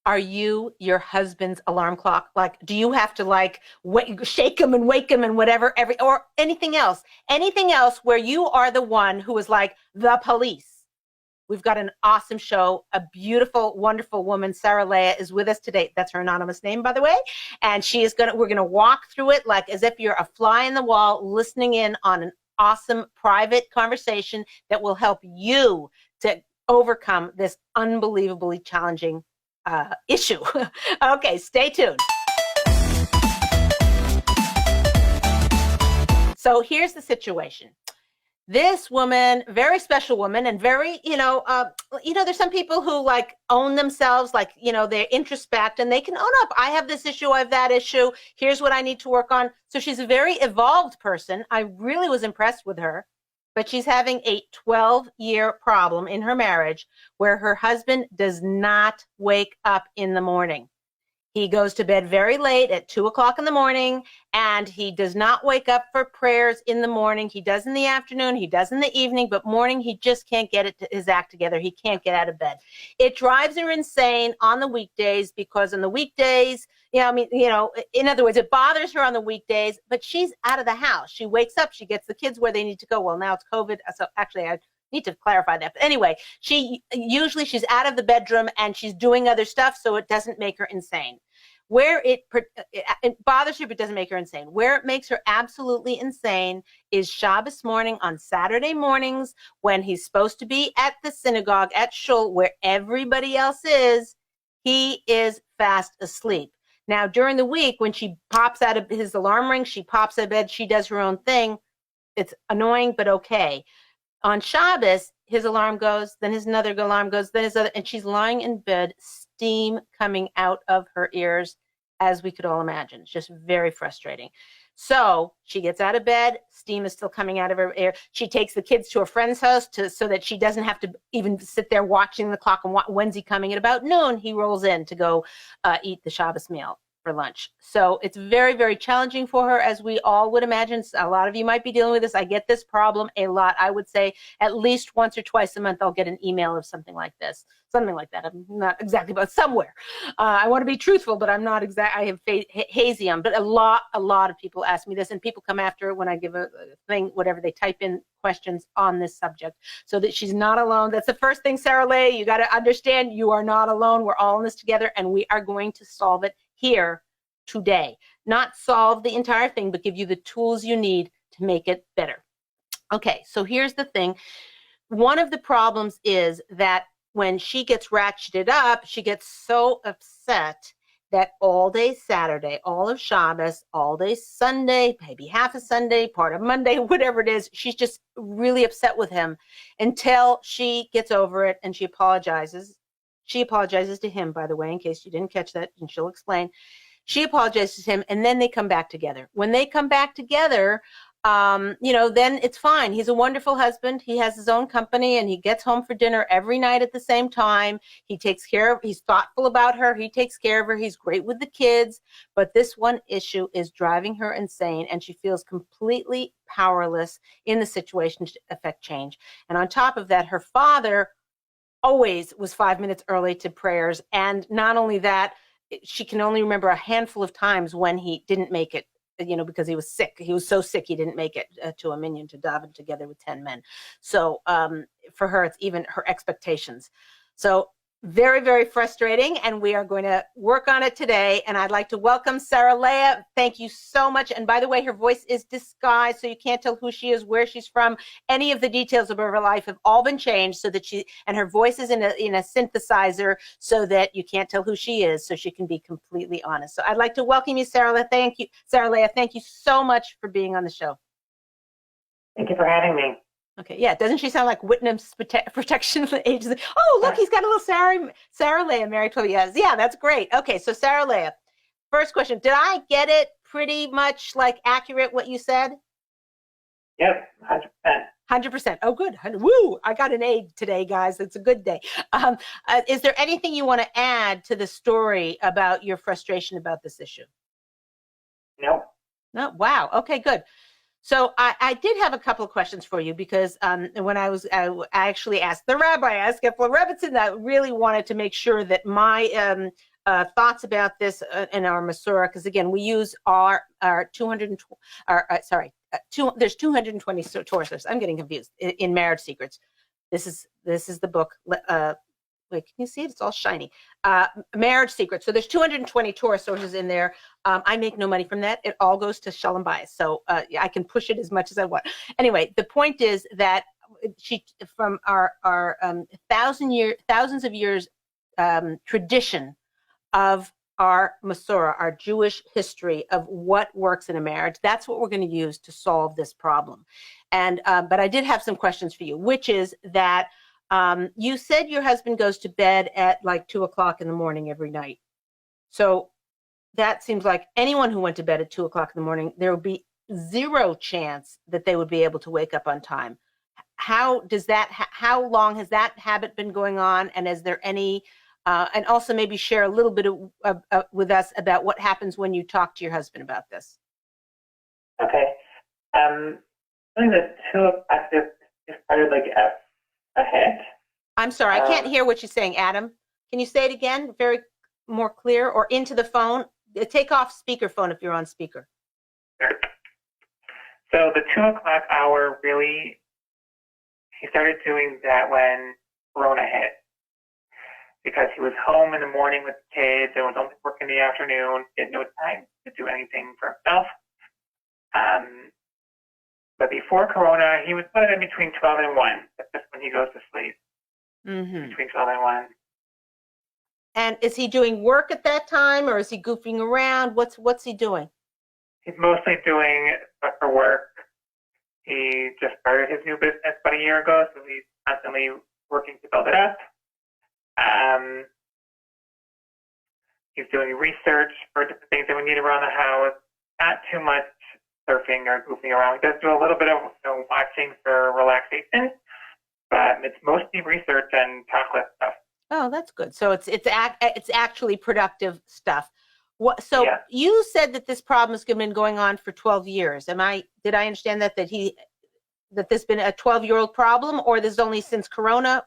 Are you your husband's alarm clock? Like, do you have to shake him and wake him and whatever, or anything else? Anything else where you are the one who is like the police? We've got an awesome show. A beautiful, wonderful woman, Sarah Leah, is with us today. That's her anonymous name, by the way. And we're going to walk through it like as if you're a fly in the wall listening in on an awesome private conversation that will help you to overcome this unbelievably challenging issue. Okay, stay tuned. So here's the situation. This woman, very special woman, and very, there's some people who like own themselves, like, they introspect and they can own up. I have this issue, I have that issue. Here's what I need to work on. So she's a very evolved person. I really was impressed with her, but she's having a 12-year problem in her marriage where her husband does not wake up in the morning. He goes to bed very late at 2 o'clock in the morning, and he does not wake up for prayers in the morning. He does in the afternoon, he does in the evening, but morning, he just can't get his act together. He can't get out of bed. It drives her insane on the weekdays because on the weekdays, in other words, it bothers her on the weekdays, but she's out of the house. She wakes up, she gets the kids where they need to go. Well, now it's COVID, so actually I need to clarify that. But anyway, she's out of the bedroom and she's doing other stuff, so it doesn't make her insane. Where it bothers her, but doesn't make her insane. Where it makes her absolutely insane is Shabbos morning on Saturday mornings when he's supposed to be at the synagogue at shul where everybody else is. He is fast asleep. Now, during the week, when she pops out of his alarm ring, she pops out of bed, she does her own thing. It's annoying, but okay. On Shabbos, his alarm goes, then his another alarm goes, then his other, and she's lying in bed, steam coming out of her ears, as we could all imagine. It's just very frustrating. So she gets out of bed, steam is still coming out of her ear. She takes the kids to a friend's house so that she doesn't have to even sit there watching the clock and when's he coming. At about noon, he rolls in to go eat the Shabbos meal for lunch. So it's very, very challenging for her, as we all would imagine. A lot of you might be dealing with this. I get this problem a lot. I would say at least once or twice a month, I'll get an email of something like this. Something like that. I'm not exactly, but somewhere. I want to be truthful, but I'm not exact. I have hazy on, but a lot of people ask me this, and people come after when I give a thing, whatever, they type in questions on this subject so that she's not alone. That's the first thing, Sarah Leah, you got to understand, you are not alone. We're all in this together, and we are going to solve it here today. Not solve the entire thing, but give you the tools you need to make it better. Okay, so here's the thing. One of the problems is that when she gets ratcheted up, she gets so upset that all day Saturday, all of Shabbos, all day Sunday, maybe half of Sunday, part of Monday, whatever it is, she's just really upset with him until she gets over it and she apologizes. She apologizes to him, by the way, in case you didn't catch that, and she'll explain. She apologizes to him, and then they come back together. When they come back together, then it's fine. He's a wonderful husband. He has his own company, and he gets home for dinner every night at the same time. He's thoughtful about her. He takes care of her. He's great with the kids. But this one issue is driving her insane, and she feels completely powerless in the situation to affect change. And on top of that, her father always was 5 minutes early to prayers. And not only that, she can only remember a handful of times when he didn't make it, because he was sick. He was so sick he didn't make it to a minyan to daven together with 10 men. So for her, it's even her expectations. So very, very frustrating, and we are going to work on it today. And I'd like to welcome Sarah Leah. Thank you so much. And by the way, her voice is disguised, so you can't tell who she is, where she's from. Any of the details of her life have all been changed so that and her voice is in a synthesizer so that you can't tell who she is, so she can be completely honest. So I'd like to welcome you, Sarah Leah. Thank you, Sarah Leah. Thank you so much for being on the show. Thank you for having me. Okay, yeah, doesn't she sound like witness protection agency? Oh, look, he's got a little Sarah Leah married 12 years. Yeah, that's great. Okay, so Sarah Leah, first question. Did I get it pretty much accurate what you said? Yep, 100%. 100%. Oh, good. Woo! I got an A today, guys. It's a good day. Is there anything you want to add to the story about your frustration about this issue? No. No. Wow. Okay, good. So I did have a couple of questions for you because when I actually asked the rabbi, I asked Efla Rebbitzin, I really wanted to make sure that my thoughts about this in our Masorah, because again, we use our 220, there's 220 sources. I'm getting confused in Marriage Secrets. This is the book. Wait, can you see it? It's all shiny. Marriage Secrets. So there's 220 Torah sources in there. I make no money from that. It all goes to Shalom Bayis. So I can push it as much as I want. Anyway, the point is that from our thousands of years tradition of our Masorah, our Jewish history of what works in a marriage, that's what we're going to use to solve this problem. And but I did have some questions for you, which is that you said your husband goes to bed at like 2 o'clock in the morning every night. So that seems like anyone who went to bed at 2 o'clock in the morning, there would be zero chance that they would be able to wake up on time. How long has that habit been going on? And is there any, and also maybe share a little bit with us about what happens when you talk to your husband about this. Okay. I think the 2 o'clock is started like ahead. I'm sorry, I can't hear what you're saying, Adam. Can you say it again, very more clear, or into the phone? Take off speakerphone if you're on speaker. Sure. So the 2 o'clock hour, really, he started doing that when Corona hit, because he was home in the morning with the kids and was only working in the afternoon, didn't know time to do anything for himself. But before Corona, he was put in between 12 and 1. That's just when he goes to sleep. Mm-hmm. Between 12 and 1. And is he doing work at that time, or is he goofing around? What's he doing? He's mostly doing stuff for work. He just started his new business about a year ago, so he's constantly working to build it up. He's doing research for different things that we need around the house. Not too much surfing or goofing around. He does do a little bit of watching for relaxation, but it's mostly research and chocolate stuff. Oh, that's good. So it's actually productive stuff. So yeah. You said that this problem has been going on for 12 years. Did I understand that this has been a 12-year-old problem, or this is only since Corona?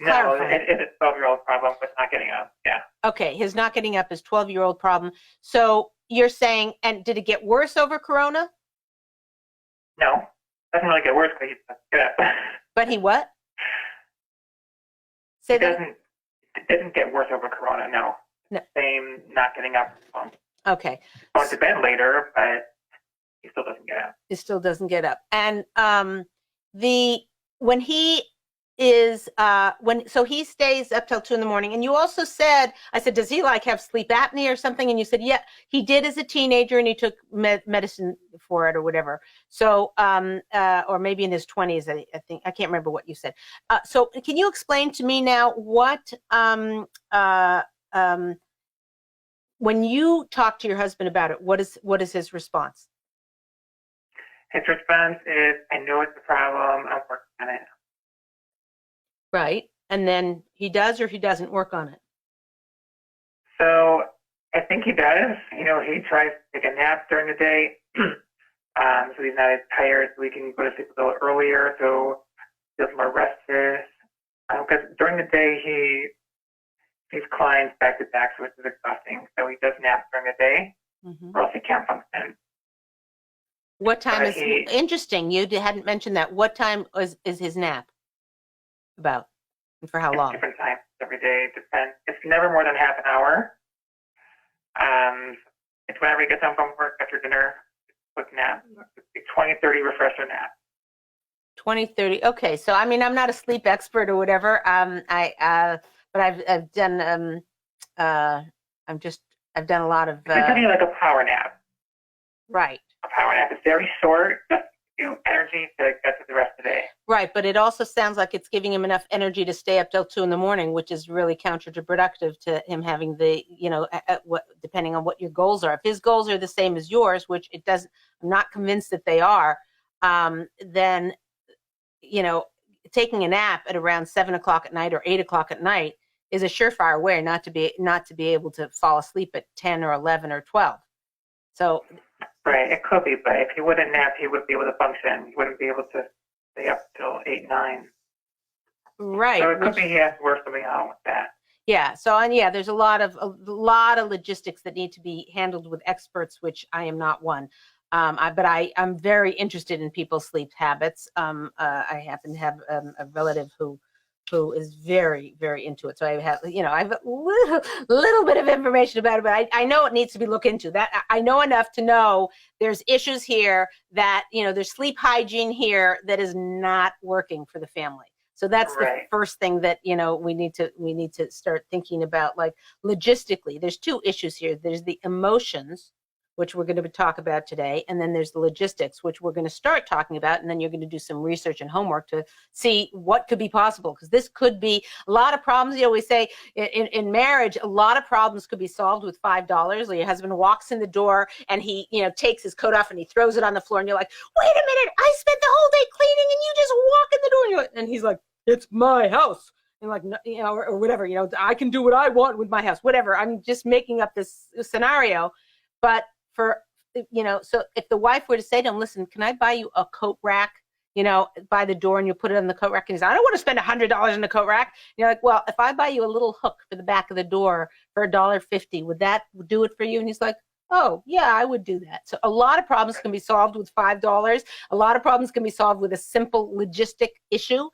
No, it is a 12-year-old problem with not getting up. Yeah. Okay, his not getting up is 12-year-old problem. So you're saying, and did it get worse over Corona? No, it doesn't really get worse because he doesn't get up. But he what? It didn't get worse over Corona, no. Same not getting up. Okay. Going to bed later, but he still doesn't get up. He still doesn't get up. And when he is so he stays up till 2 a.m. And you also said, I said, does he have sleep apnea or something? And you said, yeah, he did as a teenager, and he took medicine for it or whatever. So or maybe in his 20s, I think. I can't remember what you said. So can you explain to me now what when you talk to your husband about it, what is his response? His response is, I know it's a problem, I'm working on it. Right. And then he does, or he doesn't work on it? So I think he does. He tries to take a nap during the day, so he's not as tired, so he can go to sleep a little earlier, so he feels more rested. Because during the day, he's climbs back to back, so it's exhausting. So he does nap during the day, or else he can't function. What time is interesting? You hadn't mentioned that. What time is his nap? About, and for how long? Different times every day. Depends. It's never more than half an hour. It's whenever he gets home from work after dinner. Quick nap. 20-30 refresher nap. 20-30. Okay, so I mean, I'm not a sleep expert or whatever. But I've done I've done a lot of. It's something like a power nap. Right. A power nap is very short. Energy to get to the rest of the day. Right, but it also sounds like it's giving him enough energy to stay up till 2 a.m, which is really counterproductive to him having the, depending on what your goals are. If his goals are the same as yours, which it doesn't, I'm not convinced that they are, then, taking a nap at around 7 o'clock at night or 8 o'clock at night is a surefire way not to be able to fall asleep at 10 or 11 or 12. So Right, it could be, but if he wouldn't nap, he wouldn't be able to function. He wouldn't be able to stay up till 8, 9. Right. So it could be he has to work something out with that. Yeah. So, and yeah, there's a lot of logistics that need to be handled with experts, which I am not one. But I'm very interested in people's sleep habits. I happen to have a relative who is very, very into it. So I have a little bit of information about it, but I know it needs to be looked into. That I know enough to know there's issues here that, there's sleep hygiene here that is not working for the family. So that's the first thing that, we need to start thinking about, like logistically. There's two issues here. There's the emotions, which we're going to talk about today, and then there's the logistics, which we're going to start talking about, and then you're going to do some research and homework to see what could be possible, because this could be a lot of problems. We say in marriage, a lot of problems could be solved with $5. Or your husband walks in the door and he takes his coat off and he throws it on the floor, and you're like, wait a minute, I spent the whole day cleaning and you just walk in the door, and he's like, it's my house. And like, or whatever, I can do what I want with my house, whatever. I'm just making up this scenario. But so if the wife were to say to him, listen, can I buy you a coat rack, by the door, and you put it on the coat rack, and he's like, I don't want to spend $100 on the coat rack. And you're like, well, if I buy you a little hook for the back of the door for $1.50, would that do it for you? And he's like, oh yeah, I would do that. So a lot of problems can be solved with $5. A lot of problems can be solved with a simple logistic issue.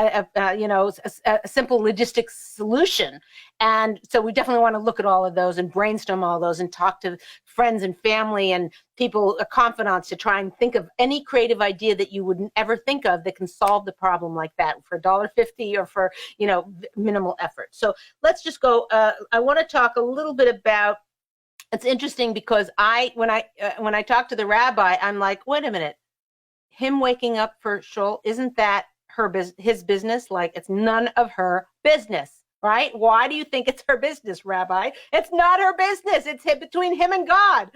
A simple logistics solution. And so we definitely want to look at all of those and brainstorm all those and talk to friends and family and people, confidants, to try and think of any creative idea that you wouldn't ever think of that can solve the problem like that for $1.50 or for, minimal effort. So let's just go. I want to talk a little bit about, it's interesting because when I talk to the rabbi, I'm like, wait a minute, him waking up for shul, isn't that his business? Like, it's none of her business, right? Why do you think it's her business, Rabbi? It's not her business. It's between him and God.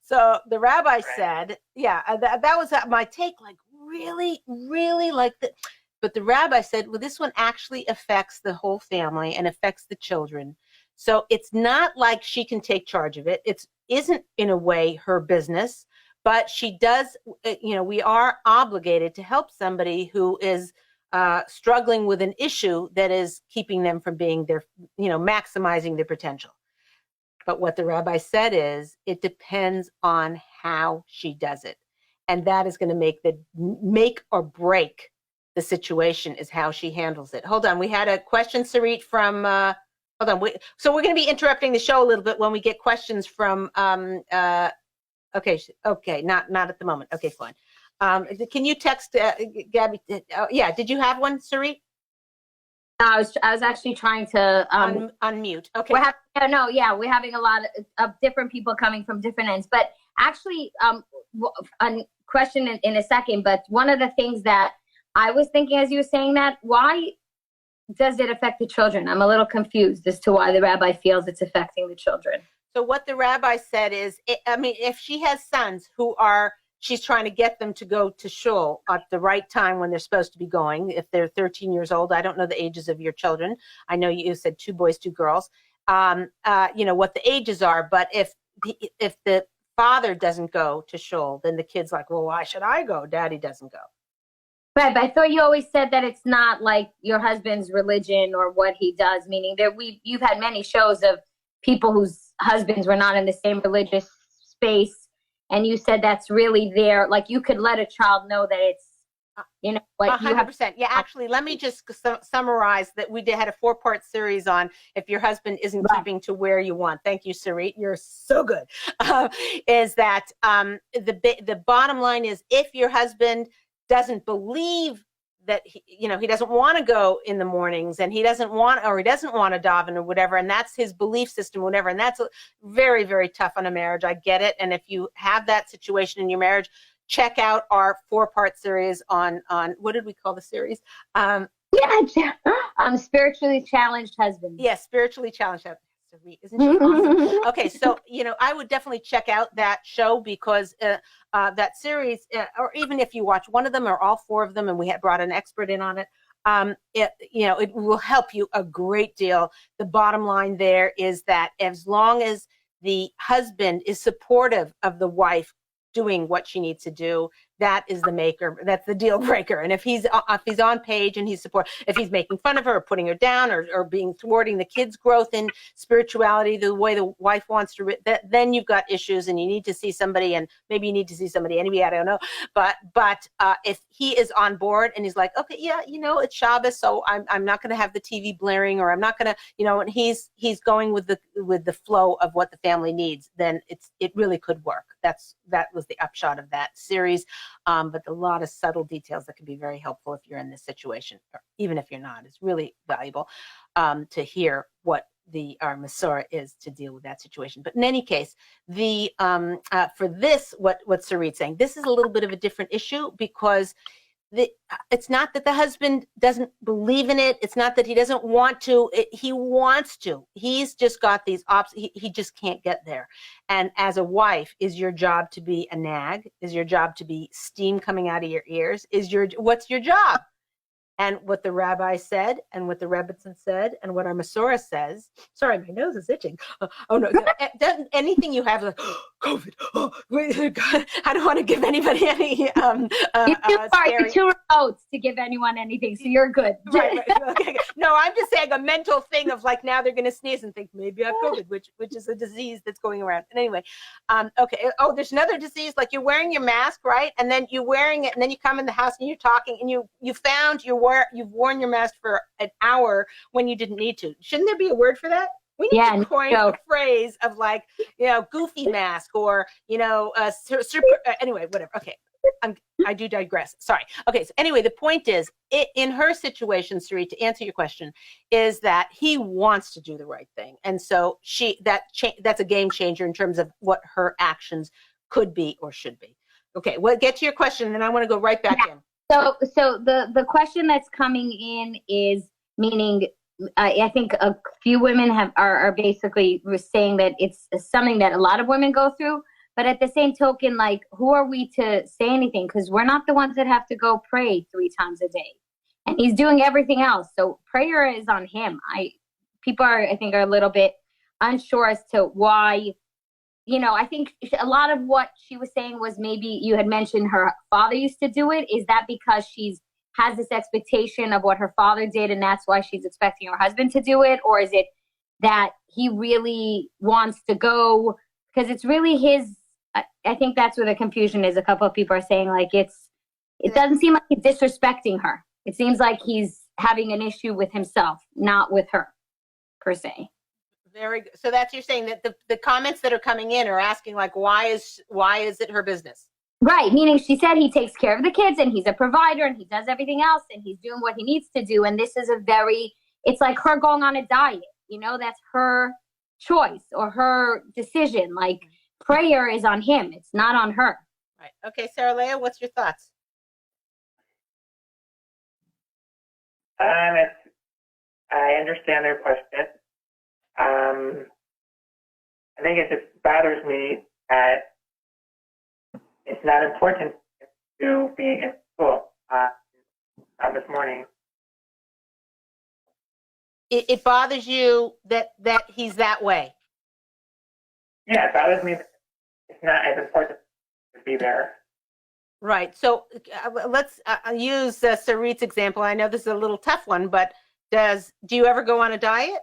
So the rabbi said, that was my take, like, really, really like that. But the rabbi said, well, this one actually affects the whole family and affects the children. So it's not like she can take charge of it. It isn't in a way her business. But she does, we are obligated to help somebody who is struggling with an issue that is keeping them from being their, maximizing their potential. But what the rabbi said is, it depends on how she does it. And that is going to make or break the situation, is how she handles it. Hold on. We had a question, Sarit, from, hold on. So we're going to be interrupting the show a little bit when we get questions from, Okay, not at the moment. Okay, fine. Can you text Gabby? Yeah, did you have one, Sarit? I was actually trying to unmute. Okay. We're having a lot of different people coming from different ends, but actually, a question in a second. But one of the things that I was thinking as you were saying that, why does it affect the children? I'm a little confused as to why the rabbi feels it's affecting the children. So what the rabbi said is, if she has sons she's trying to get them to go to shul at the right time when they're supposed to be going. If they're 13 years old, I don't know the ages of your children. I know you said 2 boys, 2 girls. What the ages are. But if the father doesn't go to shul, then the kid's like, well, why should I go? Daddy doesn't go. Right, but I thought you always said that it's not like your husband's religion or what he does. Meaning that you've had many shows of people whose husbands were not in the same religious space, and you said that's really there. Like, you could let a child know that it's, what 100%. Yeah, actually, let me just summarize that we had a 4-part series on if your husband isn't keeping to where you want. Thank you, Sarit. You're so good. Is that the bottom line is, if your husband doesn't believe that he doesn't want to go in the mornings, and he doesn't want to daven or whatever, and that's his belief system, whatever, and that's very, very tough on a marriage. I get it. And if you have that situation in your marriage, check out our 4-part series on what did we call the series? Spiritually challenged husband. Yes, spiritually challenged husband. Isn't she awesome? Okay, so I would definitely check out that show, because that series, or even if you watch one of them or all 4 of them, and we had brought an expert in on it, it will help you a great deal. The bottom line there is that as long as the husband is supportive of the wife doing what she needs to do, that is the maker. That's the deal breaker. And if he's on page and if he's making fun of her or putting her down or being thwarting the kids' growth in spirituality the way the wife wants to, then you've got issues and you need to see somebody, and maybe you need to see somebody anyway, I don't know. But if he is on board and he's like, okay, yeah, it's Shabbos, so I'm not going to have the TV blaring, or I'm not going to, and he's going with the flow of what the family needs, then it really could work. That was the upshot of that series. But a lot of subtle details that can be very helpful if you're in this situation, or even if you're not. It's really valuable to hear what our Masorah is to deal with that situation. But in any case, for this, what Sarit's saying, this is a little bit of a different issue, because it's not that the husband doesn't believe in it. It's not that he doesn't want to. He wants to. He's just got these he just can't get there. And as a wife, is your job to be a nag? Is your job to be steam coming out of your ears? What's your job? And what the rabbi said, and what the Rebbitzin said, and what our Masorah says. Sorry, my nose is itching. Oh no! Anything you have, like COVID. Oh, God, I don't want to give anybody any. You're too remote to give anyone anything, so you're good. Right. Okay. No, I'm just saying a mental thing of like, now they're going to sneeze and think maybe I have COVID, which is a disease that's going around. And anyway, okay. Oh, there's another disease. Like, you're wearing your mask, right? And then you're wearing it, and then you come in the house and you're talking, and you've worn your mask for an hour when you didn't need to. Shouldn't there be a word for that? We need to coin a phrase of like, goofy mask, or, anyway, whatever. Okay. I do digress. Sorry. Okay. So anyway, the point is, in her situation, Sarit, to answer your question, is that he wants to do the right thing. And so that's a game changer in terms of what her actions could be or should be. Okay. Well, get to your question, and then I want to go right back in. So the question that's coming in is, meaning, I think a few women are basically saying that it's something that a lot of women go through, but at the same token, like, who are we to say anything? Because we're not the ones that have to go pray 3 times a day, and he's doing everything else. So prayer is on him. People are a little bit unsure as to why. I think a lot of what she was saying was, maybe you had mentioned her father used to do it. Is that because she has this expectation of what her father did, and that's why she's expecting her husband to do it? Or is it that he really wants to go because it's really his? I think that's where the confusion is. A couple of people are saying, like, it doesn't seem like he's disrespecting her. It seems like he's having an issue with himself, not with her, per se. Very good. So you're saying that the comments that are coming in are asking, like, why is it her business? Right. Meaning, she said he takes care of the kids and he's a provider and he does everything else and he's doing what he needs to do. And this is it's like her going on a diet, that's her choice or her decision. Like, prayer is on him. It's not on her. Right. Okay. Sarah Leah, what's your thoughts? I understand their question. I think it just bothers me that it's not important to being in school this morning. It bothers you that he's that way? Yeah, it bothers me that it's not as important to be there. Right. So let's use Sarit's example. I know this is a little tough one, but do you ever go on a diet?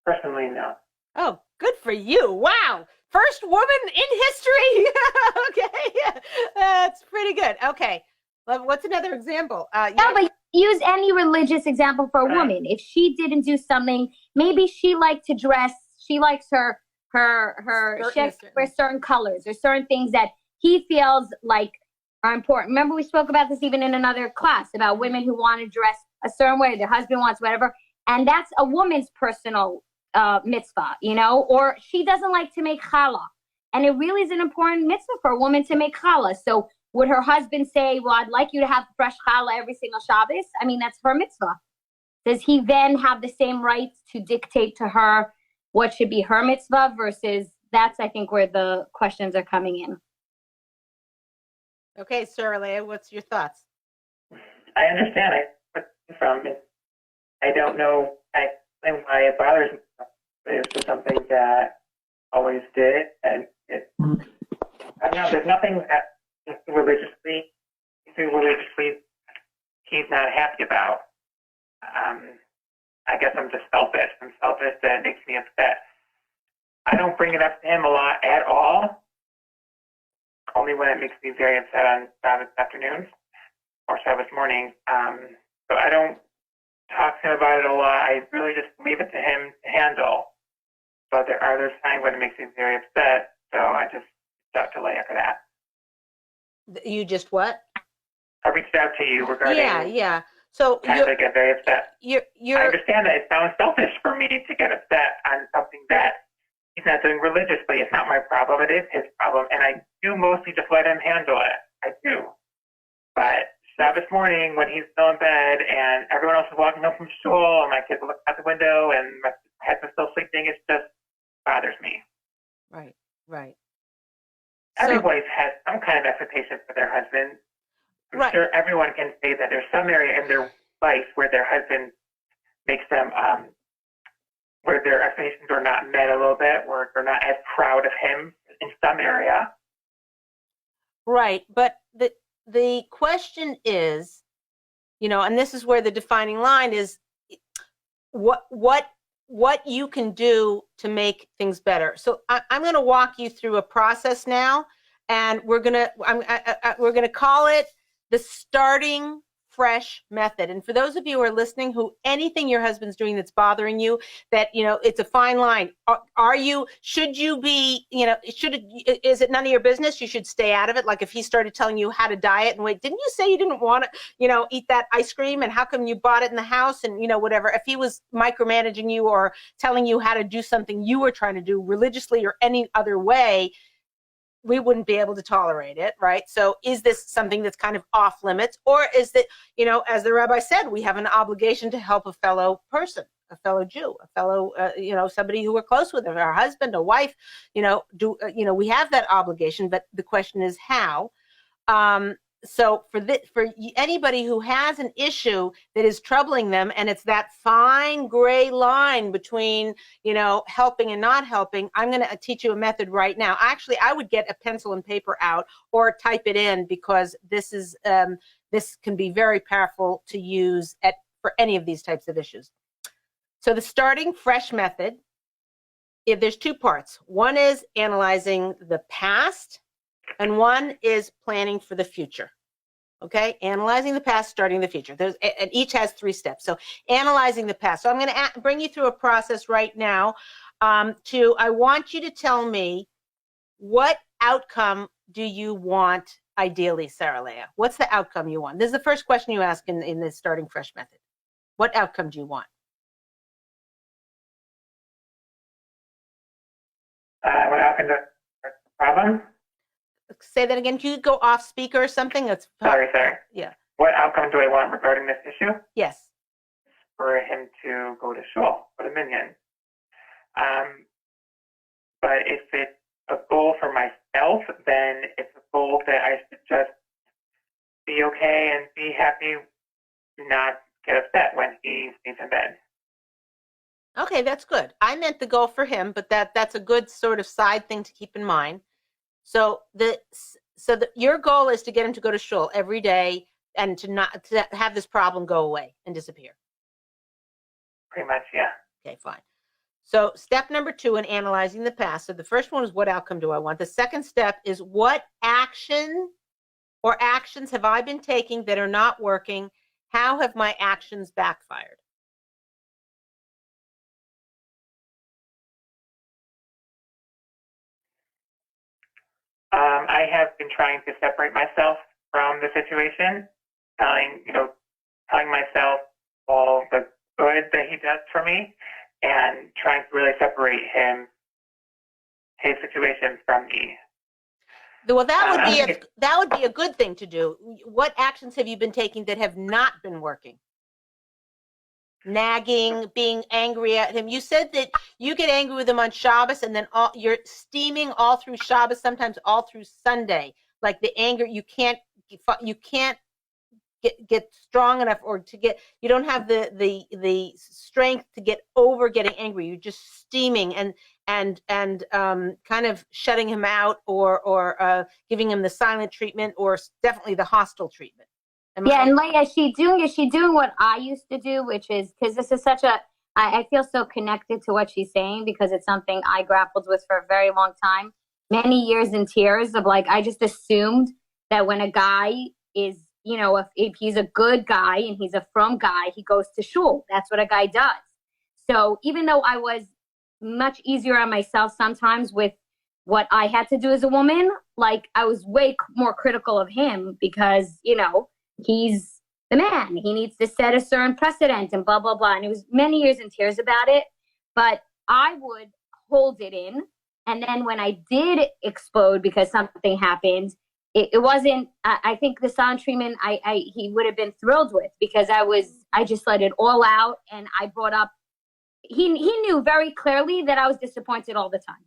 Personally, no. Oh, good for you. Wow. First woman in history. Okay. That's pretty good. Okay. What's another example? But use any religious example for a woman. If she didn't do something, maybe she liked to dress. She likes her wear certain colors or certain things that he feels like are important. Remember, we spoke about this even in another class about women who want to dress a certain way, their husband wants whatever. And that's a woman's personal mitzvah, or she doesn't like to make challah. And it really is an important mitzvah for a woman to make challah. So would her husband say, well, I'd like you to have fresh challah every single Shabbos? I mean, that's her mitzvah. Does he then have the same rights to dictate to her what should be her mitzvah versus that's, I think, where the questions are coming in. Okay, Sarah Leah, what's your thoughts? I understand from it. I don't know why it bothers me. It's just something that I always did, and I don't know, there's nothing that religiously he's not happy about. I guess I'm just selfish. I'm selfish, that it makes me upset. I don't bring it up to him a lot at all, only when it makes me very upset on Sabbath afternoons or Sabbath mornings. So I don't talk to him about it a lot. I really just leave it to him to handle. But there are those times when it makes me very upset, so I just reached out to Leah for that. You just what? I reached out to you regarding Yeah. So times I get very upset. you're I understand that it sounds selfish for me to get upset on something that he's not doing religiously. It's not my problem. It is his problem. And I do mostly just let him handle it. I do. But Sabbath morning, when he's still in bed and everyone else is walking home from school and my kids look out the window and my husband's still sleeping, it just bothers me. Right. Everybody has some kind of expectation for their husband. I'm sure everyone can say that there's some area in their life where their husband makes them, where their expectations are not met a little bit, where they're not as proud of him in some area. Right. But the question is, and this is where the defining line is, what you can do to make things better. So I'm going to walk you through a process now, and we're going to call it the starting fresh method. And for those of you who are listening, who anything your husband's doing that's bothering you, that, it's a fine line. Should you be, is it none of your business? You should stay out of it. Like if he started telling you how to diet and wait, didn't you say you didn't want to, eat that ice cream? And how come you bought it in the house? And, whatever, if he was micromanaging you or telling you how to do something you were trying to do religiously or any other way, we wouldn't be able to tolerate it, right? So is this something that's kind of off limits? Or is that, as the rabbi said, we have an obligation to help a fellow person, a fellow Jew, a fellow, somebody who we're close with, our husband, a wife, we have that obligation, but the question is how. So for anybody who has an issue that is troubling them, and it's that fine gray line between, helping and not helping, I'm going to teach you a method right now. Actually, I would get a pencil and paper out or type it in, because this can be very powerful to use for any of these types of issues. So the starting fresh method, there's two parts. One is analyzing the past, and one is planning for the future. Okay, analyzing the past, starting the future. And each has 3 steps. So analyzing the past. So I'm going to bring you through a process right now. I want you to tell me, what outcome do you want ideally, Sarah Leah? What's the outcome you want? This is the first question you ask in the starting fresh method. What outcome do you want? What happened to the problem? Say that again. Can you go off speaker or something? Sorry. Yeah. What outcome do I want regarding this issue? Yes. For him to go to shul, for the minyan. But if it's a goal for myself, then it's a goal that I should just be okay and be happy, not get upset when he stays in bed. Okay, that's good. I meant the goal for him, but that's a good sort of side thing to keep in mind. So your goal is to get him to go to shul every day and to have this problem go away and disappear. Pretty much, yeah. Okay, fine. So step number 2 in analyzing the past. So the first one is, what outcome do I want? The second step is, what action or actions have I been taking that are not working? How have my actions backfired? I have been trying to separate myself from the situation, telling myself all the good that he does for me, and trying to really separate his situation from me. Well, that would be a good thing to do. What actions have you been taking that have not been working? Nagging, being angry at him. You said that you get angry with him on Shabbos, and then you're steaming all through Shabbos, sometimes all through Sunday. Like the anger, you can't get strong enough, or you don't have the strength to get over getting angry. You're just steaming and kind of shutting him out, or giving him the silent treatment, or definitely the hostile treatment. And Leah, is she doing what I used to do, which is, because this is I feel so connected to what she's saying, because it's something I grappled with for a very long time, many years in tears of like, I just assumed that when a guy is, if he's a good guy and he's a frum guy, he goes to shul. That's what a guy does. So even though I was much easier on myself sometimes with what I had to do as a woman, like I was way more critical of him because, he's the man. He needs to set a certain precedent and blah, blah, blah. And it was many years in tears about it. But I would hold it in. And then when I did explode because something happened, it wasn't, I think the silent treatment he would have been thrilled with, because I just let it all out. And I brought up, he knew very clearly that I was disappointed all the time.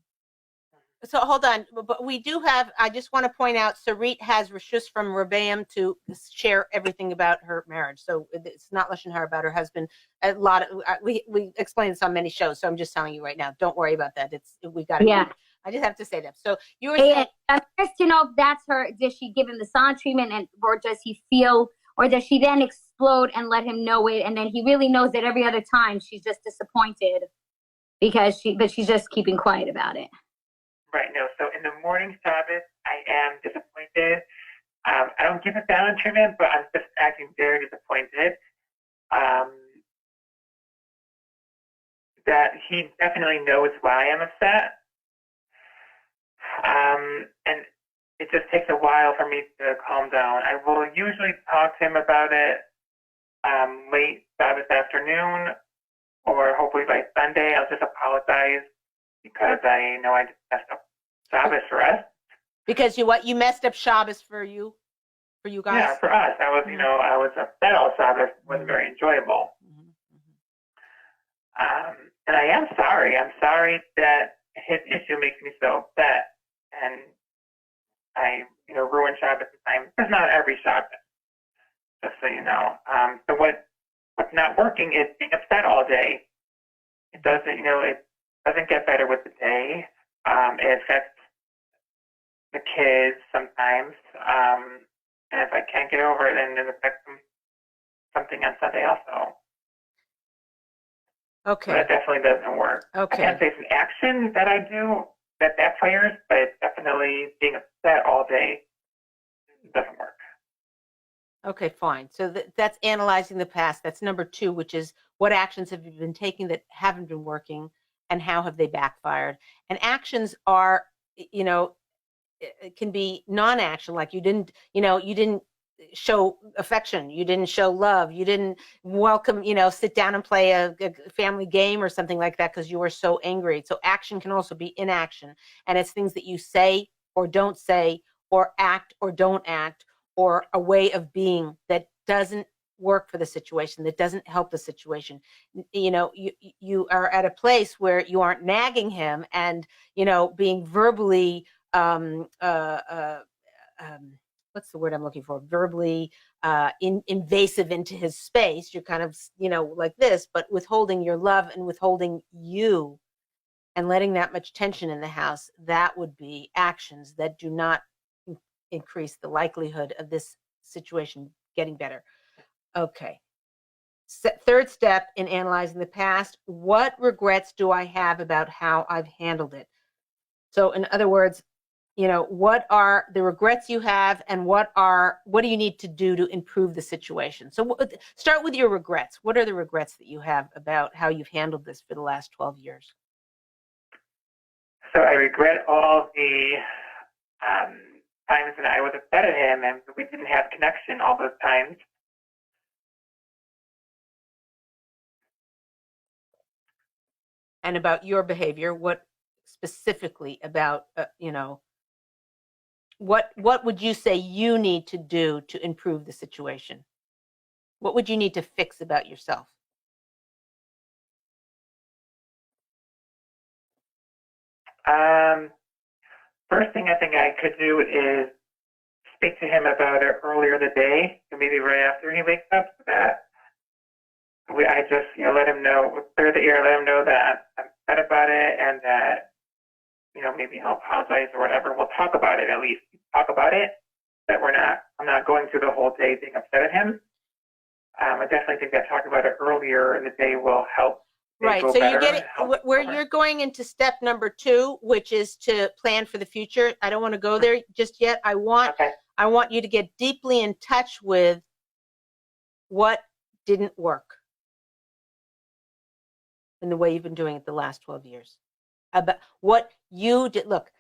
So hold on, but we do have, I just want to point out, Sarit has reshus from Rebbeim to share everything about her marriage. So it's not Lashon Hara about her husband. A lot of, we explained this on many shows, so I'm just telling you right now, don't worry about that. We got it. Yeah. I just have to say that. So you were saying, I'm curious to know if that's her, does she give him the silent treatment, or does he feel, or does she then explode and let him know it, and then he really knows that every other time she's just disappointed but she's just keeping quiet about it? Right, no. So in the morning Shabbos, I am disappointed. I don't give a silent treatment, but I'm just acting very disappointed. That he definitely knows why I'm upset. And it just takes a while for me to calm down. I will usually talk to him about it late Shabbos afternoon, or hopefully by Sunday. I'll just apologize, because I know I just messed up Shabbos for us. Because you messed up Shabbos for you guys? Yeah, for us. I was, I was upset all Shabbos. It wasn't very enjoyable. And I am sorry. I'm sorry that his issue makes me so upset. And I, ruin Shabbos time. It's not every Shabbos, just so you know. So what's not working is being upset all day. It doesn't, it doesn't get better with the day. It affects the kids sometimes. And if I can't get over it, then it affects something on Sunday also. Okay. So that definitely doesn't work. Okay. I can't say it's an action that I do that backfires, but it's definitely being upset all day doesn't work. Okay, fine. So that's analyzing the past. That's number 2, which is what actions have you been taking that haven't been working, and how have they backfired? And actions are, it can be non-action, like you didn't show affection, you didn't show love, you didn't welcome, sit down and play a family game or something like that because you were so angry. So action can also be inaction, and it's things that you say or don't say, or act or don't act, or a way of being that doesn't work for the situation, that doesn't help the situation. You are at a place where you aren't nagging him and being verbally what's the word I'm looking for? Verbally invasive into his space. You're kind of, like this, but withholding your love and withholding you and letting that much tension in the house. That would be actions that do not increase the likelihood of this situation getting better. Okay. Third step in analyzing the past: what regrets do I have about how I've handled it? So in other words, what are the regrets you have, and what do you need to do to improve the situation? So start with your regrets. What are the regrets that you have about how you've handled this for the last 12 years? So I regret all the times that I was upset at him and we didn't have connection all those times. And about your behavior, what specifically about, what would you say you need to do to improve the situation? What would you need to fix about yourself? First thing I think I could do is speak to him about it earlier in the day, so maybe right after he wakes up, so that I just, let him know, clear the air, let him know that I'm upset about it and that, maybe I'll apologize or whatever. We'll talk about it at least. Talk about it, that I'm not going through the whole day being upset at him. I definitely think that talking about it earlier in the day will help. Right. So you're getting where you're going into step number 2, which is to plan for the future. I don't want to go there just yet. I want you to get deeply in touch with what didn't work in the way you've been doing it the last 12 years. About what you did. Look,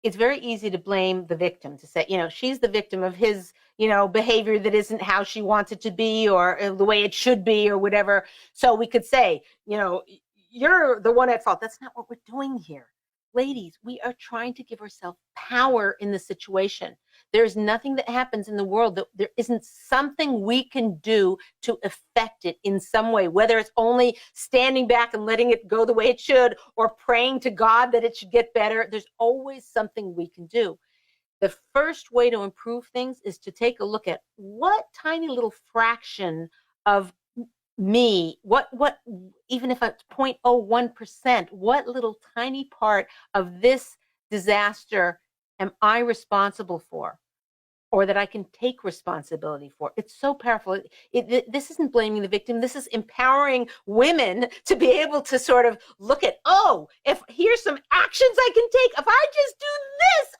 it's very easy to blame the victim, to say, she's the victim of his, behavior that isn't how she wants it to be or the way it should be or whatever. So we could say, you're the one at fault. That's not what we're doing here. Ladies, we are trying to give ourselves power in the situation. There's nothing that happens in the world that there isn't something we can do to affect it in some way, whether it's only standing back and letting it go the way it should or praying to God that it should get better. There's always something we can do. The first way to improve things is to take a look at what tiny little fraction of me, what even if it's 0.01%, what little tiny part of this disaster am I responsible for, or that I can take responsibility for? It's so powerful. This isn't blaming the victim. This is empowering women to be able to sort of look at, if here's some actions I can take. If I just do this,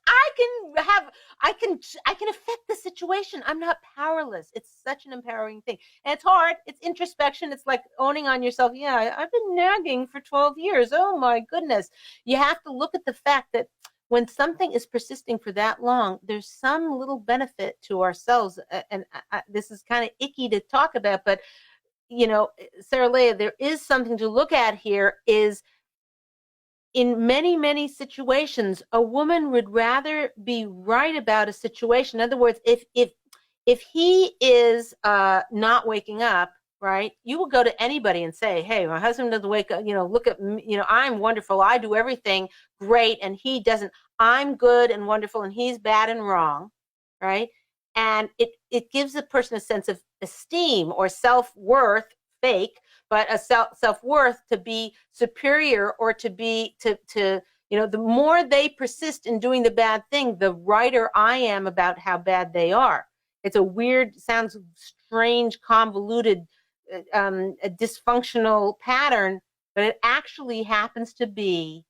I can affect the situation. I'm not powerless. It's such an empowering thing. And it's hard. It's introspection. It's like owning on yourself. Yeah, I've been nagging for 12 years. Oh my goodness. You have to look at the fact that when something is persisting for that long, there's some little benefit to ourselves. And this is kind of icky to talk about, but, Sarah Leah, there is something to look at here. Is in many, many situations, a woman would rather be right about a situation. In other words, if he is not waking up, right, you will go to anybody and say, hey, my husband doesn't wake up, look at me, I'm wonderful, I do everything great, and he doesn't. I'm good and wonderful, and he's bad and wrong, right? And it gives a person a sense of esteem or self-worth, fake, but a self-worth to be superior, or to be the more they persist in doing the bad thing, the righter I am about how bad they are. It's a weird, sounds strange, convoluted, a dysfunctional pattern, but it actually happens to be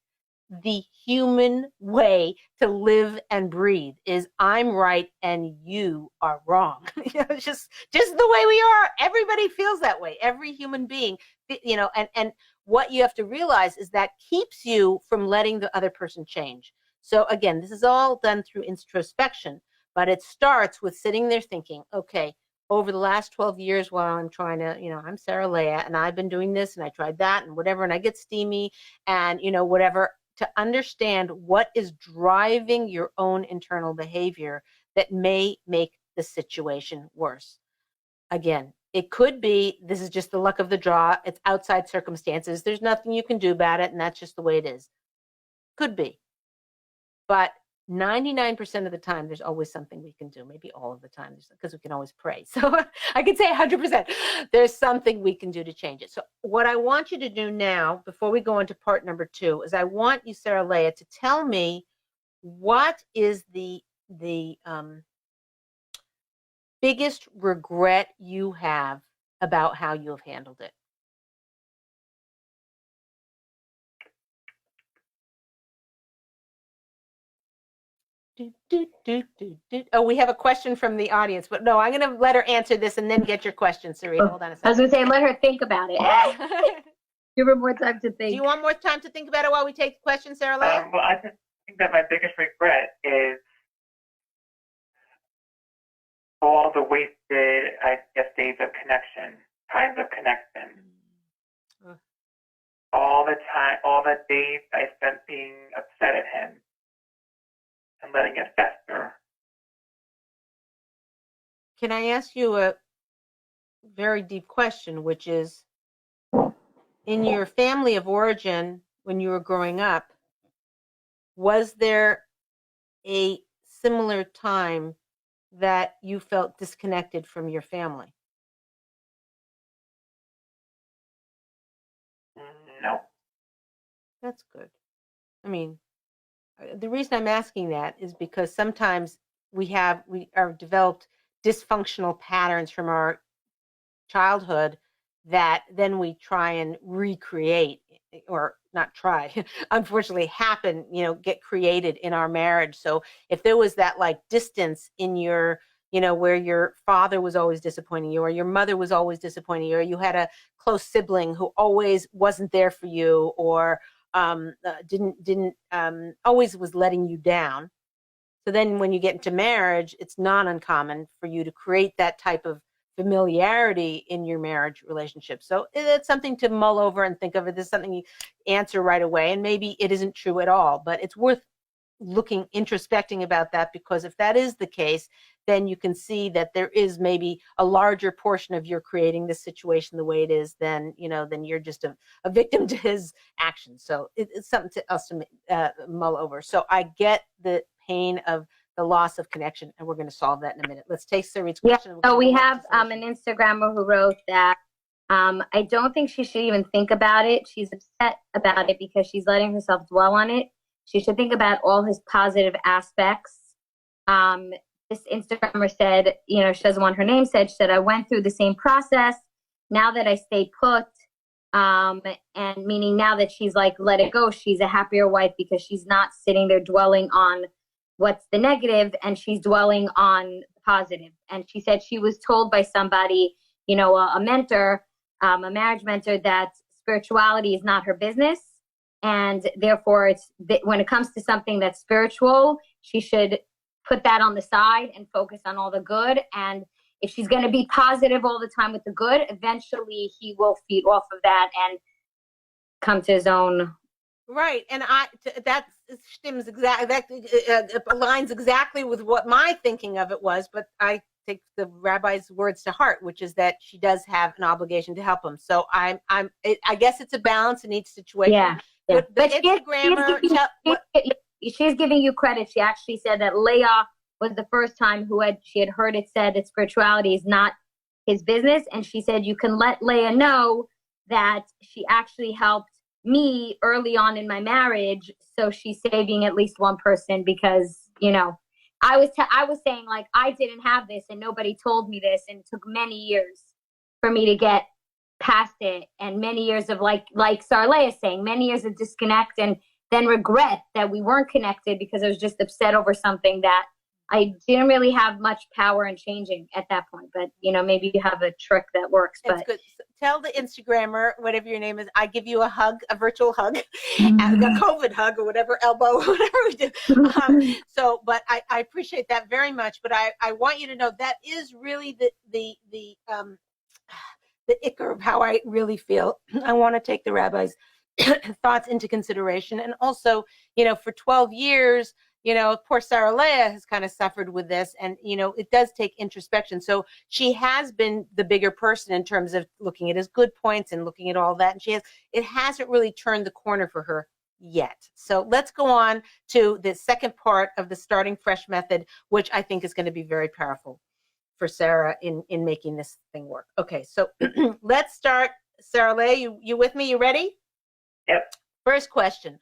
the human way to live and breathe. Is I'm right and you are wrong. Just the way we are. Everybody feels that way. Every human being, and what you have to realize is that keeps you from letting the other person change. So again, this is all done through introspection, but it starts with sitting there thinking, okay, over the last 12 years while I'm trying to, I'm Sarah Leah and I've been doing this and I tried that and whatever, and I get steamy and, whatever, to understand what is driving your own internal behavior that may make the situation worse. Again, it could be this is just the luck of the draw. It's outside circumstances. There's nothing you can do about it, and that's just the way it is. Could be. But 99% of the time, there's always something we can do. Maybe all of the time, because we can always pray. So I could say 100%. There's something we can do to change it. So what I want you to do now, before we go into part number 2, is I want you, Sarah Leah, to tell me what is the biggest regret you have about how you have handled it. Oh, we have a question from the audience, but no, I'm going to let her answer this and then get your question, Sarita. Hold on a second. I was going to say, let her think about it. Give her more time to think. Do you want more time to think about it while we take the question, Sarah Leah? Well, I just think that my biggest regret is all the wasted, days of connection, times of connection. All the time, all the days I spent being upset at him and letting it fester. Can I ask you a very deep question, which is, in your family of origin, when you were growing up, was there a similar time that you felt disconnected from your family? No. That's good. I mean, the reason I'm asking that is because sometimes we are developed dysfunctional patterns from our childhood that then we try and recreate, or not try, unfortunately happen, get created in our marriage. So if there was that like distance in your, where your father was always disappointing you, or your mother was always disappointing you, or you had a close sibling who always wasn't there for you, or didn't always was letting you down. So then when you get into marriage, it's not uncommon for you to create that type of familiarity in your marriage relationship. So it's something to mull over and think of. It as something you answer right away, and maybe it isn't true at all, but it's worth introspecting about that, because if that is the case, then you can see that there is maybe a larger portion of your creating this situation the way it is than you're just a victim to his actions. So it's something else to mull over. So I get the pain of the loss of connection, and we're going to solve that in a minute. Let's take Sarit's question. Yeah, so we have an Instagrammer who wrote that I don't think she should even think about it. She's upset about it because she's letting herself dwell on it. She should think about all his positive aspects. This Instagrammer said, she doesn't want her name said, she said, I went through the same process. Now that I stay put, and meaning now that she's like, let it go, she's a happier wife because she's not sitting there dwelling on what's the negative, and she's dwelling on the positive. And she said she was told by somebody, a mentor, a marriage mentor, that spirituality is not her business. And therefore, when it comes to something that's spiritual, she should put that on the side and focus on all the good. And if she's going to be positive all the time with the good, eventually he will feed off of that and come to his own. Right, and that aligns exactly with what my thinking of it was. But I take the rabbi's words to heart, which is that she does have an obligation to help him. So I guess it's a balance in each situation. Yeah. But Instagrammer, she's giving you credit. She actually said that Leah was the first time she had heard it said that spirituality is not his business, and she said you can let Leah know that she actually helped me early on in my marriage, so she's saving at least one person, because I was saying, like, I didn't have this and nobody told me this, and it took many years for me to get past it, and many years of like Sarlea is saying, many years of disconnect, and then regret that we weren't connected because I was just upset over something that I didn't really have much power in changing at that point. But maybe you have a trick that works. It's good. Tell the Instagrammer, whatever your name is, I give you a hug, a virtual hug, a COVID hug, or whatever, elbow, whatever we do. But I appreciate that very much. But I want you to know that is really the ichor of how I really feel. I want to take the rabbi's thoughts into consideration, and also, for 12 years. Poor Sarah Leah has kind of suffered with this, and, it does take introspection. So she has been the bigger person in terms of looking at his good points and looking at all that. And it hasn't really turned the corner for her yet. So let's go on to the second part of the starting fresh method, which I think is going to be very powerful for Sarah in making this thing work. Okay. So let's start. Sarah Leah, you with me? You ready? Yep. First question.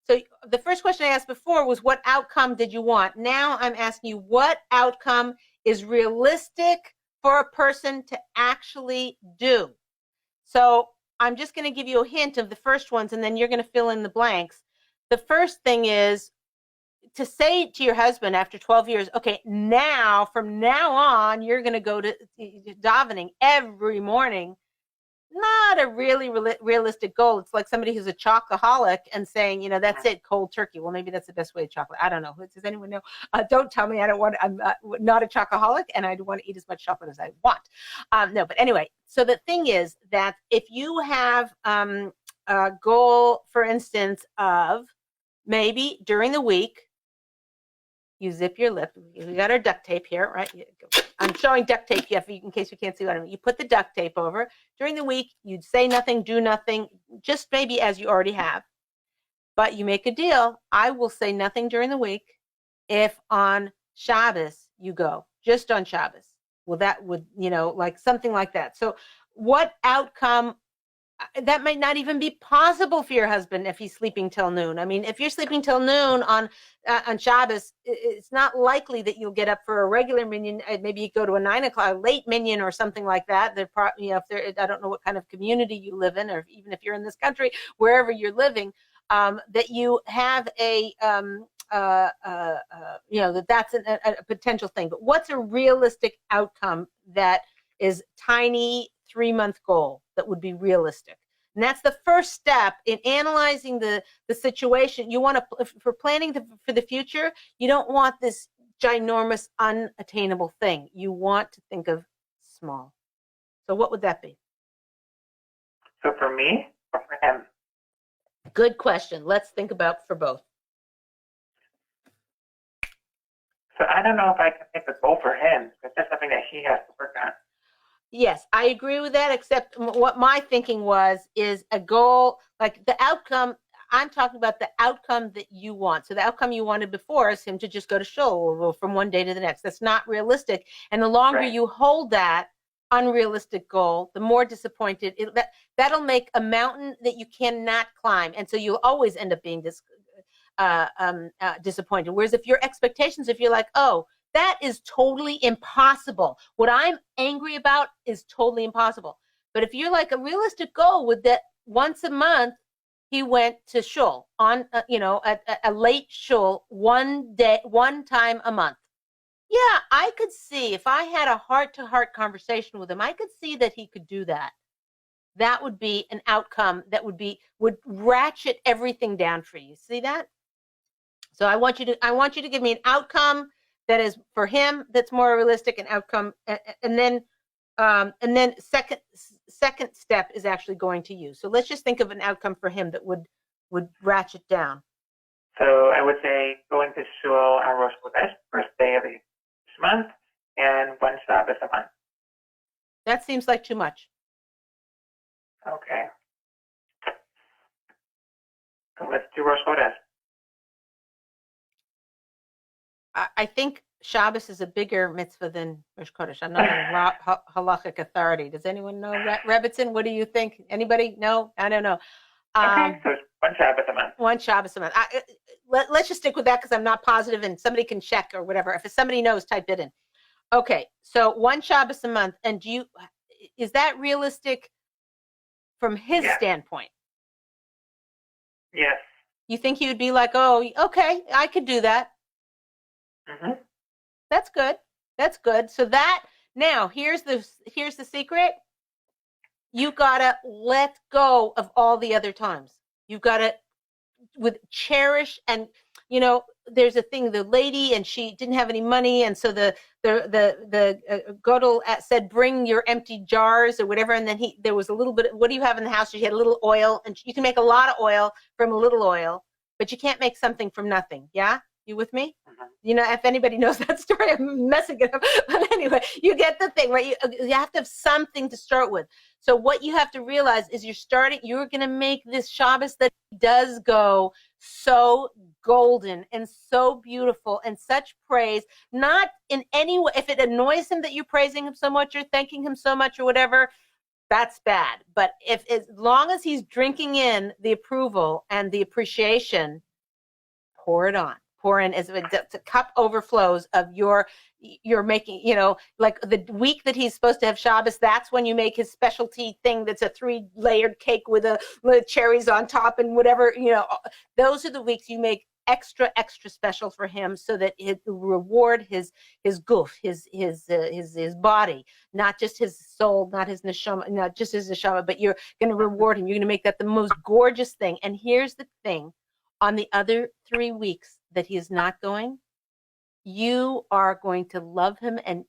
So the first question I asked before was, what outcome did you want? Now I'm asking you, what outcome is realistic for a person to actually do? So I'm just going to give you a hint of the first ones, and then you're going to fill in the blanks. The first thing is to say to your husband after 12 years, okay, from now on, you're going to go to davening every morning. Not a really realistic goal. It's like somebody who's a chocoholic and saying, that's it, cold turkey. Well, maybe that's the best way to chocolate. I don't know. Does anyone know? Don't tell me. I'm not a chocoholic, and I don't want to eat as much chocolate as I want. No, but anyway, so the thing is that if you have a goal, for instance, of maybe during the week, you zip your lip. We got our duct tape here, right? I'm showing duct tape in case you can't see what I mean. You put the duct tape over. During the week, you'd say nothing, do nothing, just maybe as you already have. But you make a deal. I will say nothing during the week if on Shabbos you go, just on Shabbos. Well, that would, like something like that. So what outcome, that might not even be possible for your husband if he's sleeping till noon. I mean, if you're sleeping till noon on Shabbos, it's not likely that you'll get up for a regular minyan. Maybe you go to a 9 o'clock late minyan or something like that. I don't know what kind of community you live in, or even if you're in this country, wherever you're living, that you have that's a potential thing. But what's a realistic outcome that is tiny 3-month goal that would be realistic? And that's the first step in analyzing the situation. You want to, for planning for the future, you don't want this ginormous, unattainable thing. You want to think of small. So what would that be? So for me or for him? Good question. Let's think about for both. So I don't know if I can think of a goal for him, because that's something that he has to work on. Yes, I agree with that, except what my thinking is a goal, like the outcome. I'm talking about the outcome that you want. So the outcome you wanted before is him to just go to shul from one day to the next. That's not realistic. And the longer you hold that unrealistic goal, the more disappointed that'll make a mountain that you cannot climb. And so you'll always end up being disappointed. Whereas if your expectations, if you're like, oh, that is totally impossible. What I'm angry about is totally impossible. But if you're like a realistic goal with that once a month, he went to shul on, a late shul one time a month. Yeah, I could see if I had a heart-to-heart conversation with him, I could see that he could do that. That would be an outcome that would ratchet everything down for you. See that? So I want you to give me an outcome that is for him that's more realistic, an outcome, and then second step is actually going to you. So let's just think of an outcome for him that would ratchet down. So I would say going to shul on Rosh Chodesh, first day of each month, and one Shabbos a month. That seems like too much. Okay. So let's do Rosh Chodesh. I think Shabbos is a bigger mitzvah than Rosh Chodesh. I'm not a halachic authority. Does anyone know? Rebbitzin, what do you think? Anybody? No? I don't know. Okay, so one Shabbos a month. One Shabbos a month. Let's just stick with that because I'm not positive, and somebody can check or whatever. If somebody knows, type it in. Okay, so one Shabbos a month. And is that realistic from his standpoint? Yes. You think he would be like, oh, okay, I could do that? Mm-hmm. That's good. That's good. So now here's the secret. You gotta let go of all the other times. You've gotta cherish, and there's a thing. The lady, and she didn't have any money, and so the Godel said, "Bring your empty jars or whatever." And then there was a little bit. What do you have in the house? She had a little oil, and you can make a lot of oil from a little oil, but you can't make something from nothing. Yeah. You with me? Mm-hmm. If anybody knows that story, I'm messing it up. But anyway, you get the thing, right? You have to have something to start with. So what you have to realize is you're going to make this Shabbos that does go so golden and so beautiful and such praise, not in any way. If it annoys him that you're praising him so much or thanking him so much or whatever, that's bad. But as long as he's drinking in the approval and the appreciation, pour it on. Pour in as the cup overflows of you're making, like the week that he's supposed to have Shabbos, that's when you make his specialty thing that's a 3-layered cake with cherries on top and whatever, those are the weeks you make extra special for him, so that it will reward his goof, his body, not just his soul, not his neshama, not just his neshama, but you're going to reward him. You're going to make that the most gorgeous thing. And here's the thing. On the other 3 weeks that he is not going, you are going to love him and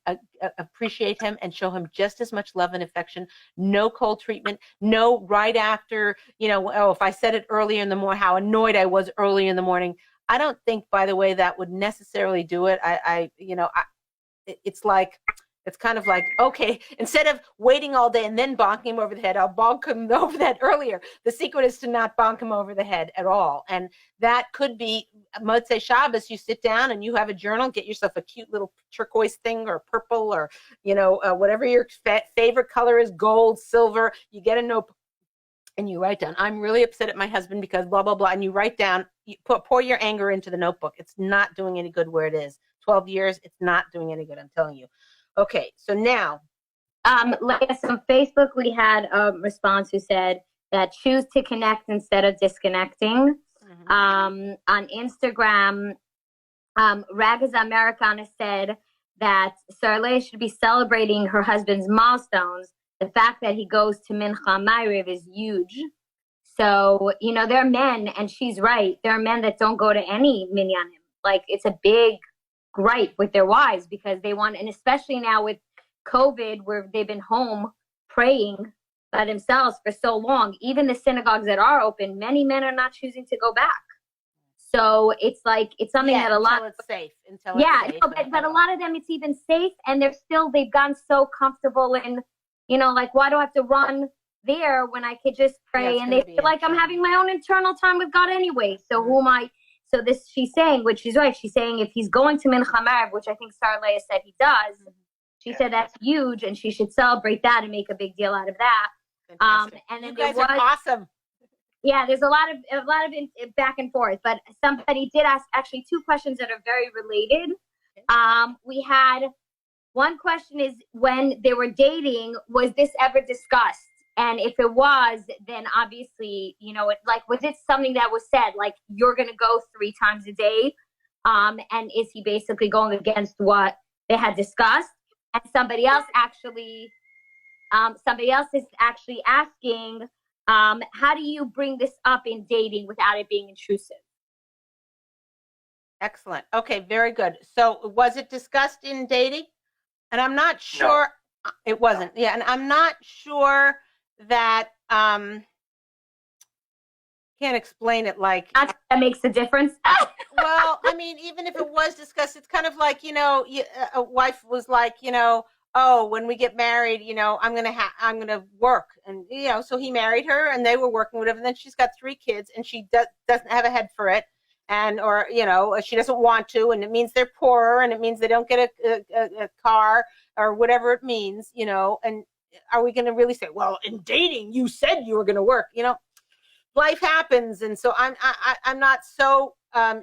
appreciate him and show him just as much love and affection. No cold treatment, no right after, if I said it earlier in the morning, how annoyed I was early in the morning. I don't think, by the way, that would necessarily do it. It's like, It's kind of like, okay, instead of waiting all day and then bonking him over the head, I'll bonk him over the head earlier. The secret is to not bonk him over the head at all. And that could be Motzei Shabbos. You sit down and you have a journal, get yourself a cute little turquoise thing or purple or, whatever your favorite color is, gold, silver. You get a notebook and you write down, I'm really upset at my husband because blah, blah, blah. And you write down, you pour your anger into the notebook. It's not doing any good where it is. 12 years, it's not doing any good, I'm telling you. Okay, so now. Leah, on Facebook, we had a response who said that choose to connect instead of disconnecting. On Instagram, Ragaz Americana said that Sarah Leah should be celebrating her husband's milestones. The fact that he goes to Mincha Ma'ariv is huge. So, there are men, and she's right, there are men that don't go to any minyanim. Like, it's a big gripe with their wives because they want, and especially now with COVID where they've been home praying by themselves for so long, even the synagogues that are open, many men are not choosing to go back. So it's like, it's something that a lot, it's safe. But a lot of them, it's even safe, and they've gotten so comfortable in, like, why do I have to run there when I could just pray? And they feel like I'm having my own internal time with God anyway. So who am I? So this, she's saying, which she's right. She's saying if he's going to Mincha Ma'ariv, which I think Sarah Leah said he does, she said that's huge, and she should celebrate that and make a big deal out of that. And then you guys are awesome. Yeah, there's a lot of back and forth, but somebody did ask actually two questions that are very related. We had one question is, when they were dating, was this ever discussed? And if it was, then obviously, was it something that was said, like, you're going to go 3 times a day? And is he basically going against what they had discussed? And somebody else is actually asking, how do you bring this up in dating without it being intrusive? Excellent. Okay, very good. So was it discussed in dating? And I'm not sure. No. It wasn't. Yeah, and I'm not sure that can't explain it like that makes a difference. Well, I mean, even if it was discussed, it's kind of like, a wife was like, oh, when we get married, I'm gonna work, and so he married her, and they were working, whatever. And then she's got 3 kids, and she doesn't have a head for it, or she doesn't want to, and it means they're poorer, and it means they don't get a car or whatever it means, and. Are we going to really say, well, in dating, you said you were going to work? Life happens, and so I'm not so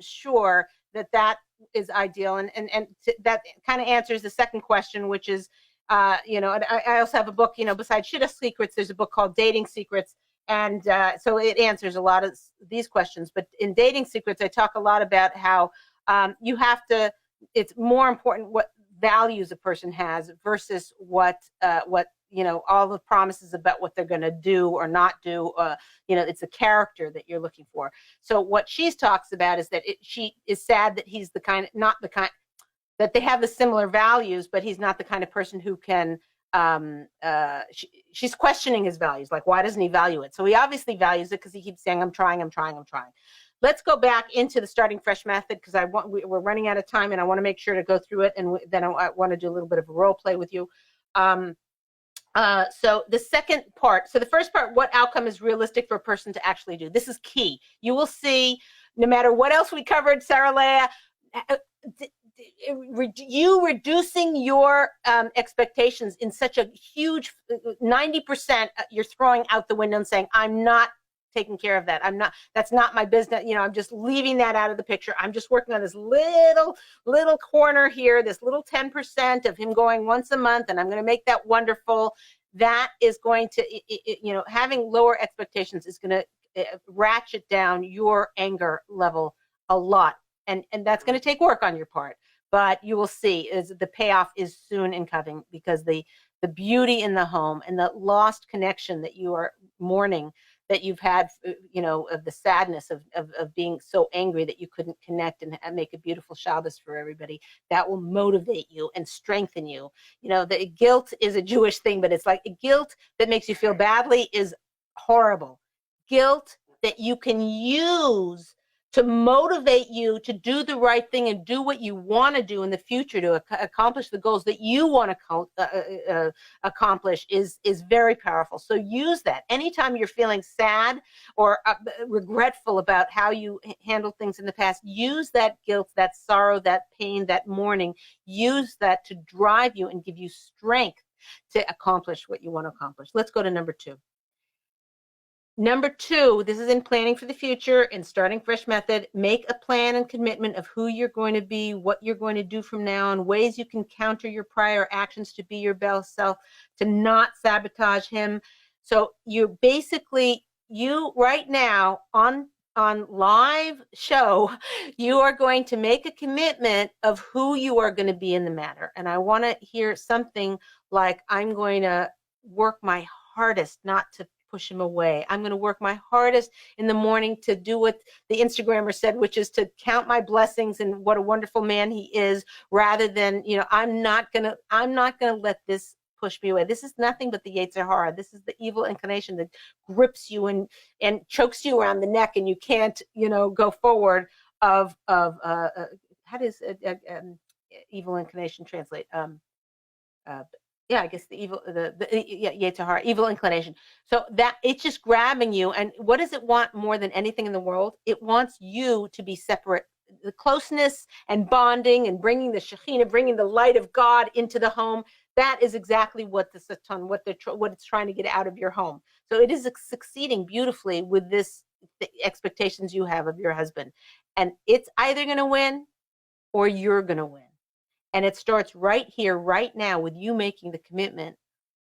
sure that is ideal, and that kind of answers the second question, which is, I also have a book, besides Shidduch Secrets, there's a book called Dating Secrets, and so it answers a lot of these questions. But in Dating Secrets, I talk a lot about how you have to. It's more important what values a person has versus what all the promises about what they're going to do or not do. It's a character that you're looking for. So what she talks about is that she is sad that he's not the kind, that they have the similar values, but he's not the kind of person who can, she's questioning his values. Like, why doesn't he value it? So he obviously values it because he keeps saying, I'm trying. Let's go back into the starting fresh method because we're running out of time, and I want to make sure to go through it. And then I want to do a little bit of a role play with you. So the second part, so the first part, what outcome is realistic for a person to actually do? This is key. You will see, no matter what else we covered, Sarah Leah, you reducing your expectations in such a huge 90%, you're throwing out the window and saying, I'm not taking care of that. That's not my business. I'm just leaving that out of the picture. I'm just working on this little corner here, this little 10% of him going once a month, and I'm going to make that wonderful. That is going to, having lower expectations is going to ratchet down your anger level a lot. And that's going to take work on your part, but you will see is the payoff is soon in coming, because the beauty in the home and the lost connection that you are mourning, that you've had, of the sadness of being so angry that you couldn't connect and make a beautiful Shabbos for everybody, that will motivate you and strengthen you. The guilt is a Jewish thing, but it's like a guilt that makes you feel badly is horrible. Guilt that you can use to motivate you to do the right thing and do what you want to do in the future to accomplish the goals that you want to accomplish is very powerful. So use that. Anytime you're feeling sad or regretful about how you handled things in the past, use that guilt, that sorrow, that pain, that mourning. Use that to drive you and give you strength to accomplish what you want to accomplish. Let's go to number 2. Number 2, this is in planning for the future and starting fresh method. Make a plan and commitment of who you're going to be, what you're going to do from now on, ways you can counter your prior actions to be your best self, to not sabotage him. So you basically, you right now on live show, you are going to make a commitment of who you are going to be in the matter. And I want to hear something like, I'm going to work my hardest not to push him away. I'm going to work my hardest in the morning to do what the Instagrammer said, which is to count my blessings and what a wonderful man he is, rather than, I'm not going to let this push me away. This is nothing but the Yetzer Hara. This is the evil inclination that grips you and chokes you around the neck, and you can't, go forward how does evil inclination translate? I guess the evil, the Yetzer Hara, evil inclination. So that it's just grabbing you. And what does it want more than anything in the world? It wants you to be separate. The closeness and bonding and bringing the Shekhinah, bringing the light of God into the home. That is exactly what the Satan, what it's trying to get out of your home. So it is succeeding beautifully with the expectations you have of your husband. And it's either going to win or you're going to win. And it starts right here, right now, with you making the commitment.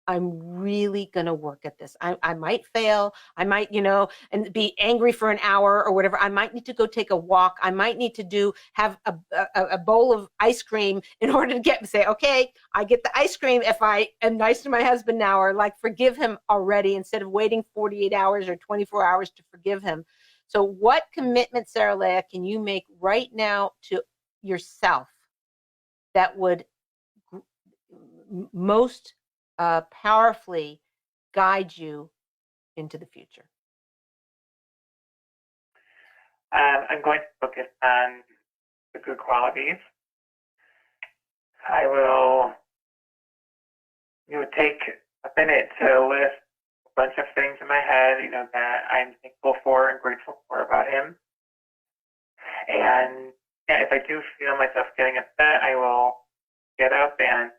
I'm really going to work at this. I might fail. I might, and be angry for an hour or whatever. I might need to go take a walk. I might need to have a bowl of ice cream in order to say, okay, I get the ice cream if I am nice to my husband now, or like forgive him already instead of waiting 48 hours or 24 hours to forgive him. So what commitment, Sarah Leah, can you make right now to yourself that would most powerfully guide you into the future? I'm going to focus on the good qualities. I will, take a minute to list a bunch of things in my head, that I'm thankful for and grateful for about him. And if I do feel myself getting upset, I will get up and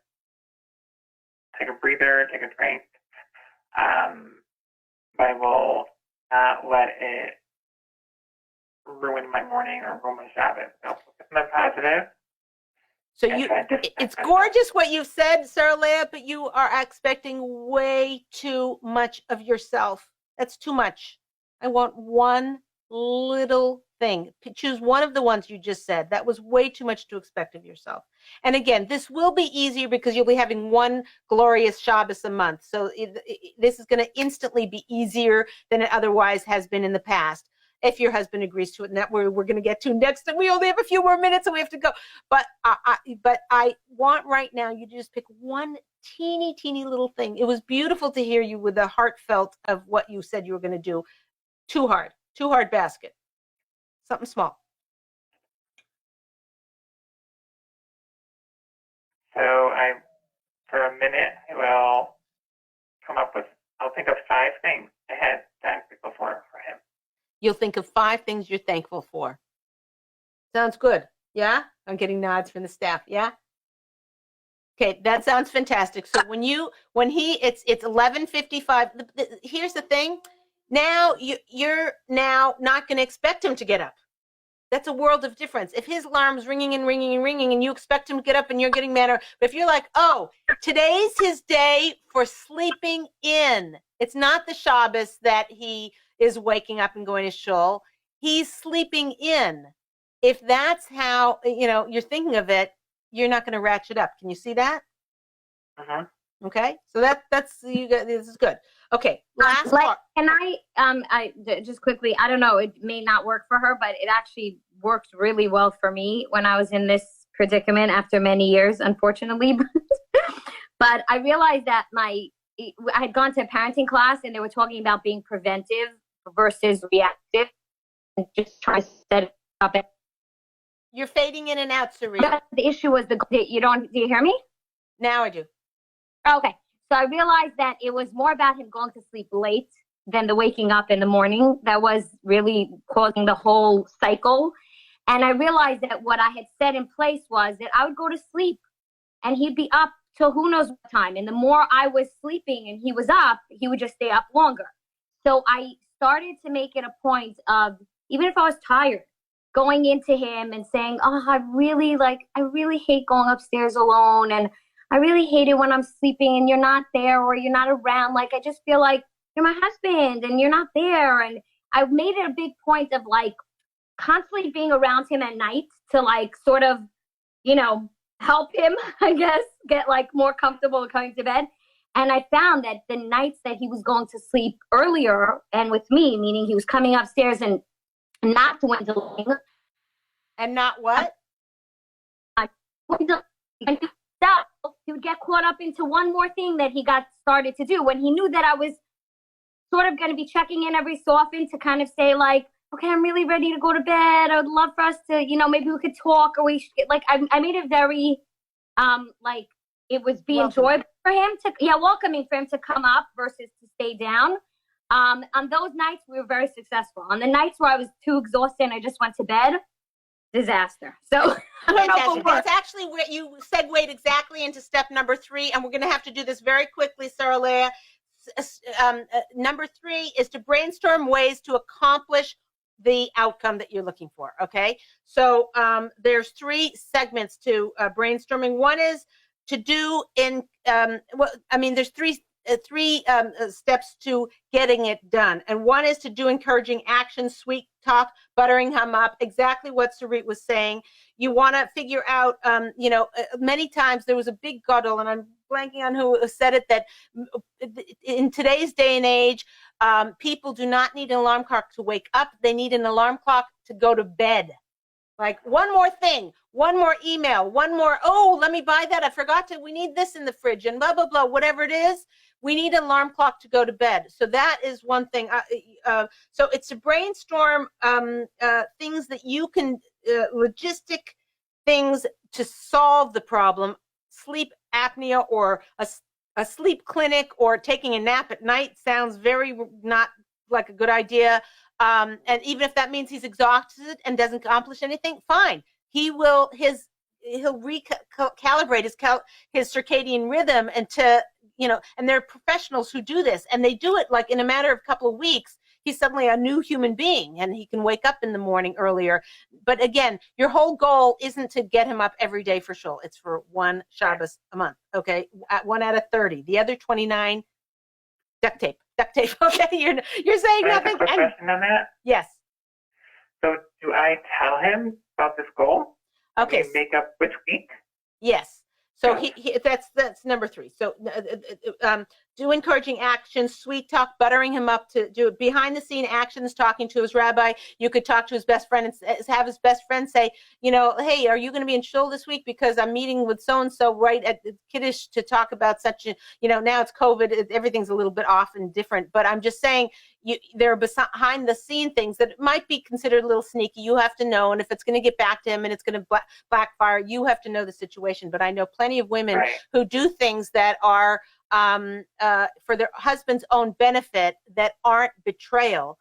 take a breather, take a drink. But I will not let it ruin my morning or ruin my Shabbat. So focus on the positive. So it's gorgeous what you've said, Sarah Leah, but you are expecting way too much of yourself. That's too much. I want one little thing. Choose one of the ones you just said. That was way too much to expect of yourself. And again, this will be easier because you'll be having one glorious Shabbos a month. So this is going to instantly be easier than it otherwise has been in the past, if your husband agrees to it. And that we're going to get to next. And we only have a few more minutes and we have to go. But I want right now you to just pick one teeny little thing. It was beautiful to hear you with the heartfelt of what you said you were going to do. Too hard basket. Something small. So for a minute, I'll think of 5 things ahead that I'm grateful for him. You'll think of 5 things you're thankful for. Sounds good. Yeah? I'm getting nods from the staff. Yeah? Okay, that sounds fantastic. So it's 11:55. Here's the thing. Now you're now not going to expect him to get up. That's a world of difference. If his alarm's ringing and you expect him to get up and you're getting mad, but if you're like, oh, today's his day for sleeping in. It's not the Shabbos that he is waking up and going to shul. He's sleeping in. If that's how, you're thinking of it, you're not going to ratchet up. Can you see that? Uh-huh. Okay. So that's this is good. Okay. Last part. Can I just quickly, I don't know, it may not work for her, but it actually worked really well for me when I was in this predicament after many years, unfortunately. But I realized that I had gone to a parenting class and they were talking about being preventive versus reactive, and just try to set up. You're fading in and out, Sarit. The issue was do you hear me? Now I do. Okay. So I realized that it was more about him going to sleep late than the waking up in the morning that was really causing the whole cycle. And I realized that what I had set in place was that I would go to sleep and he'd be up till who knows what time. And the more I was sleeping and he was up, he would just stay up longer. So I started to make it a point of, even if I was tired, going into him and saying, oh, I really hate going upstairs alone. And I really hate it when I'm sleeping and you're not there or you're not around. Like, I just feel like you're my husband and you're not there. And I made it a big point of like constantly being around him at night to like sort of, help him, I guess, get like more comfortable coming to bed. And I found that the nights that he was going to sleep earlier and with me, meaning he was coming upstairs and not dwindling. And not what? He would get caught up into one more thing that he got started to do when he knew that I was sort of going to be checking in every so often to kind of say like, okay, I'm really ready to go to bed. I would love for us to, maybe we could talk or we should get, like, I made it very, like it was being enjoyable for him to, welcoming for him to come up versus to stay down. On those nights, we were very successful. On the nights where I was too exhausted and I just went to bed, disaster. So I don't know if that's actually where you segued exactly into step number 3, and we're going to have to do this very quickly, Sarah Leah. Number 3 is to brainstorm ways to accomplish the outcome that you're looking for. Okay, so there's 3 segments to brainstorming. One is to do there's three steps to getting it done. And one is to do encouraging action, sweet talk, buttering him up, exactly what Sarit was saying. You want to figure out, many times there was a big guddle, and I'm blanking on who said it, that in today's day and age, people do not need an alarm clock to wake up. They need an alarm clock to go to bed. Like one more thing, one more email, one more, let me buy that. I forgot we need this in the fridge and blah, blah, blah, whatever it is. We need an alarm clock to go to bed. So that is one thing. So it's to brainstorm things that you can, logistic things to solve the problem. Sleep apnea or a sleep clinic or taking a nap at night sounds very not like a good idea. And even if that means he's exhausted and doesn't accomplish anything, fine. He'll recalibrate his circadian rhythm and and there are professionals who do this, and they do it like in a matter of a couple of weeks. He's suddenly a new human being and he can wake up in the morning earlier. But again, your whole goal isn't to get him up every day for sure. It's for one Shabbos a month. Okay. 1 out of 30, the other 29, duct tape. Okay. You're saying nothing. Quick question on that. Yes. So do I tell him about this goal? Okay. Make up which week? Yes. So that's number 3. So do encouraging actions, sweet talk, buttering him up to do behind the scene actions, talking to his rabbi. You could talk to his best friend and have his best friend say, hey, are you going to be in shul this week? Because I'm meeting with so-and-so right at the Kiddush to talk about such a, now it's COVID, everything's a little bit off and different. But I'm just saying there are behind the scene things that might be considered a little sneaky. You have to know. And if it's going to get back to him and it's going to backfire, you have to know the situation. But I know plenty of women who do things that are for their husband's own benefit that aren't betrayal.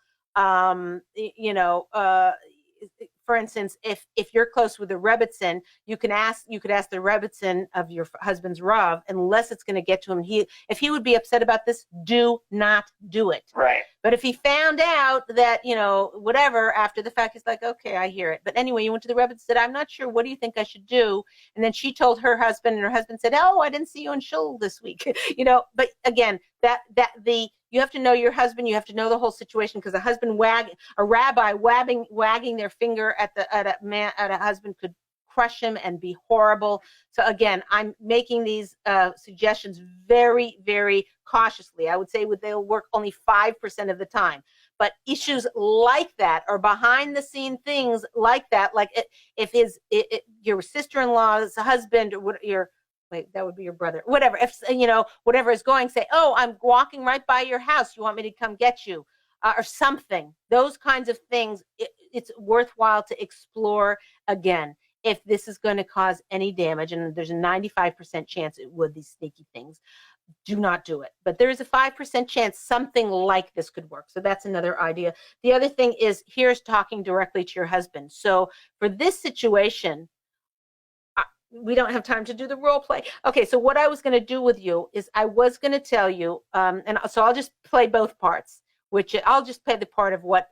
For instance, if you're close with a Rebbitzin, you could ask the Rebbitzin of your husband's Rav, unless it's going to get to him. If he would be upset about this, do not do it. Right. But if he found out that, whatever, after the fact, he's like, okay, I hear it. But anyway, you went to the Rebbe and said, I'm not sure. What do you think I should do? And then she told her husband, and her husband said, oh, I didn't see you in shul this week. But again, you have to know your husband. You have to know the whole situation, because a rabbi wagging their finger at a husband could crush him and be horrible. So again, I'm making these suggestions very, very cautiously. I would say they'll work only 5% of the time. But issues like that, or behind the scene things like that, like if your sister-in-law's husband, or that would be your brother, whatever, if whatever is going, say, oh, I'm walking right by your house, you want me to come get you, or something. Those kinds of things, it's worthwhile to explore again if this is going to cause any damage, and there's a 95% chance it would, these sneaky things. Do not do it. But there is a 5% chance something like this could work. So that's another idea. The other thing is, here's talking directly to your husband. So for this situation, we don't have time to do the role play. Okay, so what I was going to do with you is I was going to tell you, and so I'll just play both parts, which I'll just play the part of what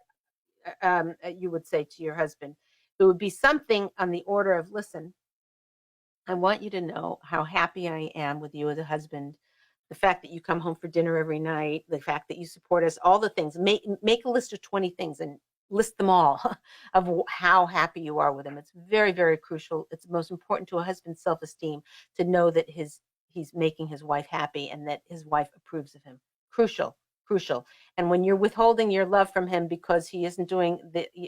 you would say to your husband. It would be something on the order of, listen, I want you to know how happy I am with you as a husband. The fact that you come home for dinner every night, the fact that you support us, all the things. Make a list of 20 things and list them all of how happy you are with him. It's very, very crucial. It's most important to a husband's self-esteem to know that he's making his wife happy and that his wife approves of him. Crucial. And when you're withholding your love from him because he isn't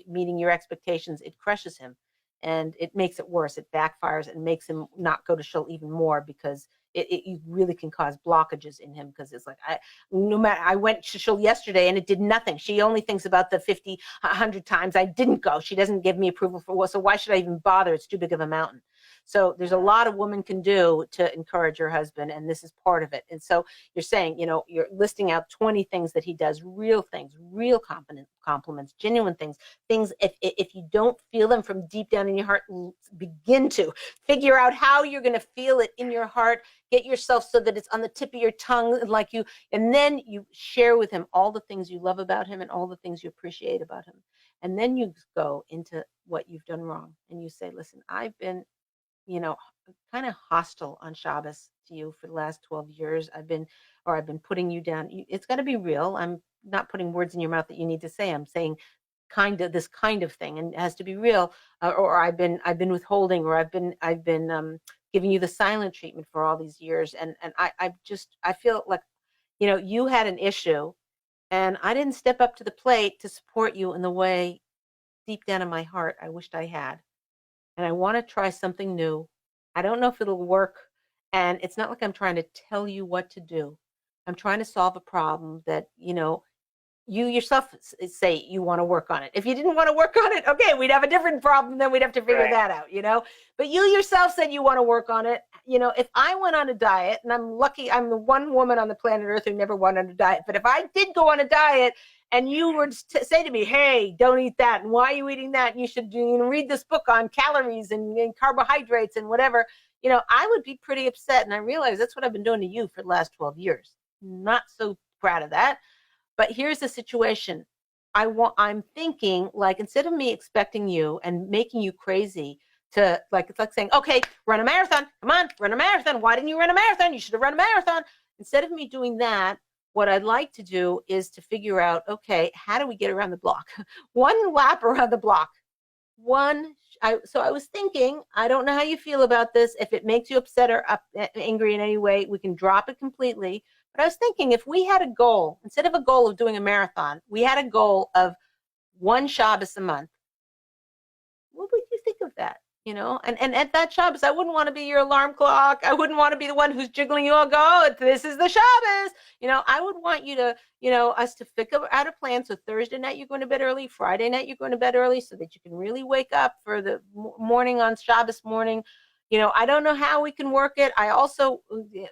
meeting your expectations, it crushes him. And it makes it worse. It backfires and makes him not go to shul even more, because it really can cause blockages in him, because it's like, I went to shul yesterday and it did nothing. She only thinks about the 50, 100 times I didn't go. She doesn't give me approval for, so why should I even bother? It's too big of a mountain. So there's a lot a woman can do to encourage her husband, and this is part of it. And so you're saying, you're listing out 20 things that he does, real things, real compliments, genuine things, if you don't feel them from deep down in your heart, begin to figure out how you're going to feel it in your heart. Get yourself so that it's on the tip of your tongue, and then you share with him all the things you love about him and all the things you appreciate about him. And then you go into what you've done wrong, and you say, listen, I've been kind of hostile on Shabbos to you for the last 12 years. I've been putting you down. It's got to be real. I'm not putting words in your mouth that you need to say. I'm saying this kind of thing, and it has to be real. Or I've been withholding, or I've been giving you the silent treatment for all these years. And I feel like, you had an issue, and I didn't step up to the plate to support you in the way deep down in my heart I wished I had. And I want to try something new. I don't know if it'll work. And it's not like I'm trying to tell you what to do. I'm trying to solve a problem that, you yourself say you want to work on it. If you didn't want to work on it, okay, we'd have a different problem. Then we'd have to figure that out, But you yourself said you want to work on it. If I went on a diet, and I'm lucky, I'm the one woman on the planet Earth who never went on a diet. But if I did go on a diet, and you would say to me, hey, don't eat that, and why are you eating that? And you should read this book on calories and carbohydrates and whatever, I would be pretty upset. And I realize that's what I've been doing to you for the last 12 years. Not so proud of that. But here's the situation. I'm thinking, like, instead of me expecting you and making you crazy to, like, it's like saying, okay, run a marathon. Come on, run a marathon. Why didn't you run a marathon? You should have run a marathon. Instead of me doing that, what I'd like to do is to figure out, okay, how do we get around the block? One lap around the block. So I was thinking, I don't know how you feel about this. If it makes you upset or angry in any way, we can drop it completely. But I was thinking, if we had a goal, instead of a goal of doing a marathon, we had a goal of one Shabbos a month. What would you think of that? And at that Shabbos, I wouldn't want to be your alarm clock. I wouldn't want to be the one who's jiggling you all. This is the Shabbos. I would want you to, us to figure out a plan. So Thursday night, you're going to bed early. Friday night, you're going to bed early, so that you can really wake up for the morning on Shabbos morning. I don't know how we can work it. I also,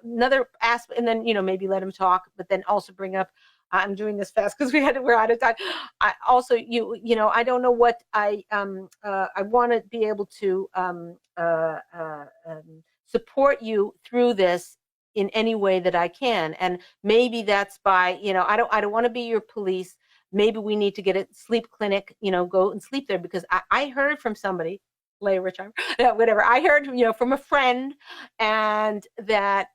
another aspect, and then, maybe let him talk, but then also bring up, I'm doing this fast because we're out of time. I also, I don't know what I want to be able to support you through this in any way that I can. And maybe that's by, I don't want to be your police. Maybe we need to get a sleep clinic, go and sleep there, because I heard from somebody, Leah Richeimer, whatever. I heard, from a friend, and that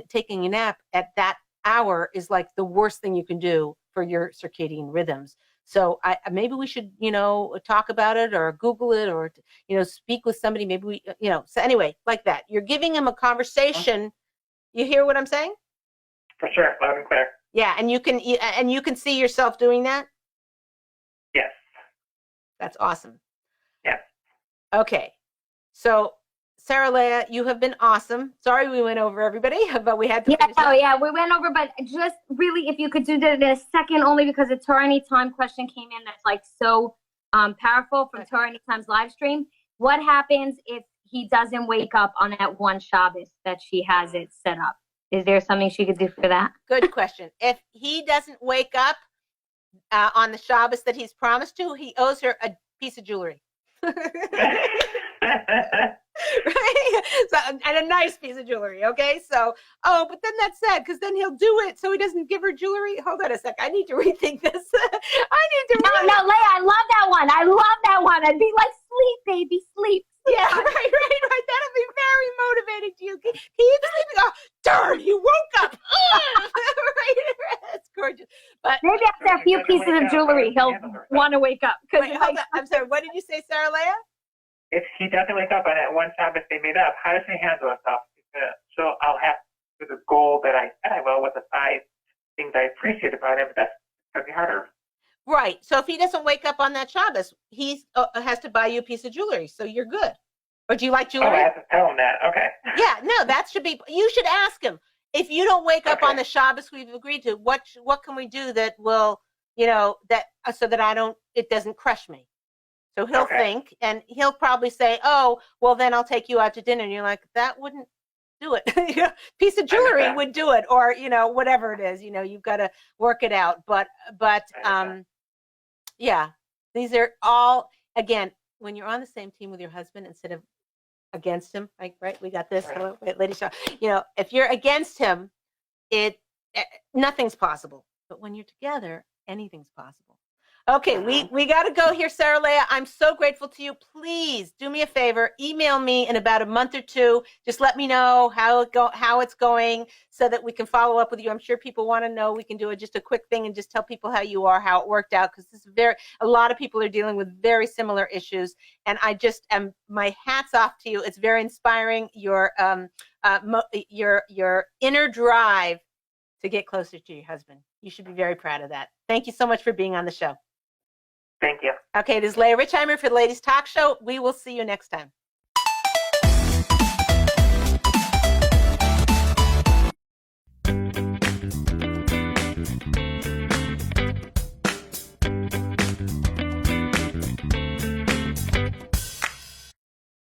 taking a nap at that hour is like the worst thing you can do for your circadian rhythms. So maybe we should, talk about it, or Google it, or, speak with somebody. Maybe we, so anyway, like that. You're giving him a conversation. You hear what I'm saying? For sure, loud and clear. Yeah, and you can see yourself doing that? Yes. That's awesome. Yes. Okay. So Sarah Leah, you have been awesome. Sorry we went over everybody, but we had to. We went over, but just really, if you could do that in a second, only because a Torah Anytime question came in that's like so powerful from Torah Anytime's live stream. What happens if he doesn't wake up on that one Shabbos that she has it set up? Is there something she could do for that? Good question. If he doesn't wake up on the Shabbos that he's promised to, he owes her a piece of jewelry. Right? So, and a nice piece of jewelry, okay? So, but then that's sad because then he'll do it so he doesn't give her jewelry. Hold on a sec. I need to rethink this. No, Leah, I love that one. I'd be like, sleep, baby, sleep. Yeah, right. That'll be very motivating to you. Keep sleeping. Oh, darn, he woke up. Right? It's gorgeous. But maybe after a few pieces of jewelry, he'll want to wake up. Wait, hold on. I'm sorry. What did you say, Sarah Leah? If he doesn't wake up on that one Shabbos they made up, how does he handle himself? So I'll have to do the goal that I said I will with the 5 things I appreciate about him, but that's going to be harder. Right. So if he doesn't wake up on that Shabbos, he has to buy you a piece of jewelry. So you're good. Or do you like jewelry? Oh, I have to tell him that. Okay. Yeah, no, that should be, you should ask him. If you don't wake up on the Shabbos we've agreed to, what can we do that will, that so that it doesn't crush me? So he'll think, and he'll probably say, oh, well, then I'll take you out to dinner. And you're like, that wouldn't do it. Piece of jewelry would do it, or, whatever it is, you've got to work it out. But yeah, these are all, again, when you're on the same team with your husband instead of against him, right? We got this. Hello, Ladies Talk. If you're against him, nothing's possible. But when you're together, anything's possible. Okay, we got to go here, Sarah Leah. I'm so grateful to you. Please do me a favor. Email me in about a month or 2. Just let me know how it's going so that we can follow up with you. I'm sure people want to know. We can do just a quick thing and just tell people how you are, how it worked out, because a lot of people are dealing with very similar issues. And I just am, my hat's off to you. It's very inspiring. Your inner drive to get closer to your husband. You should be very proud of that. Thank you so much for being on the show. Thank you. Okay, this is Leah Richeimer for the Ladies Talk Show. We will see you next time.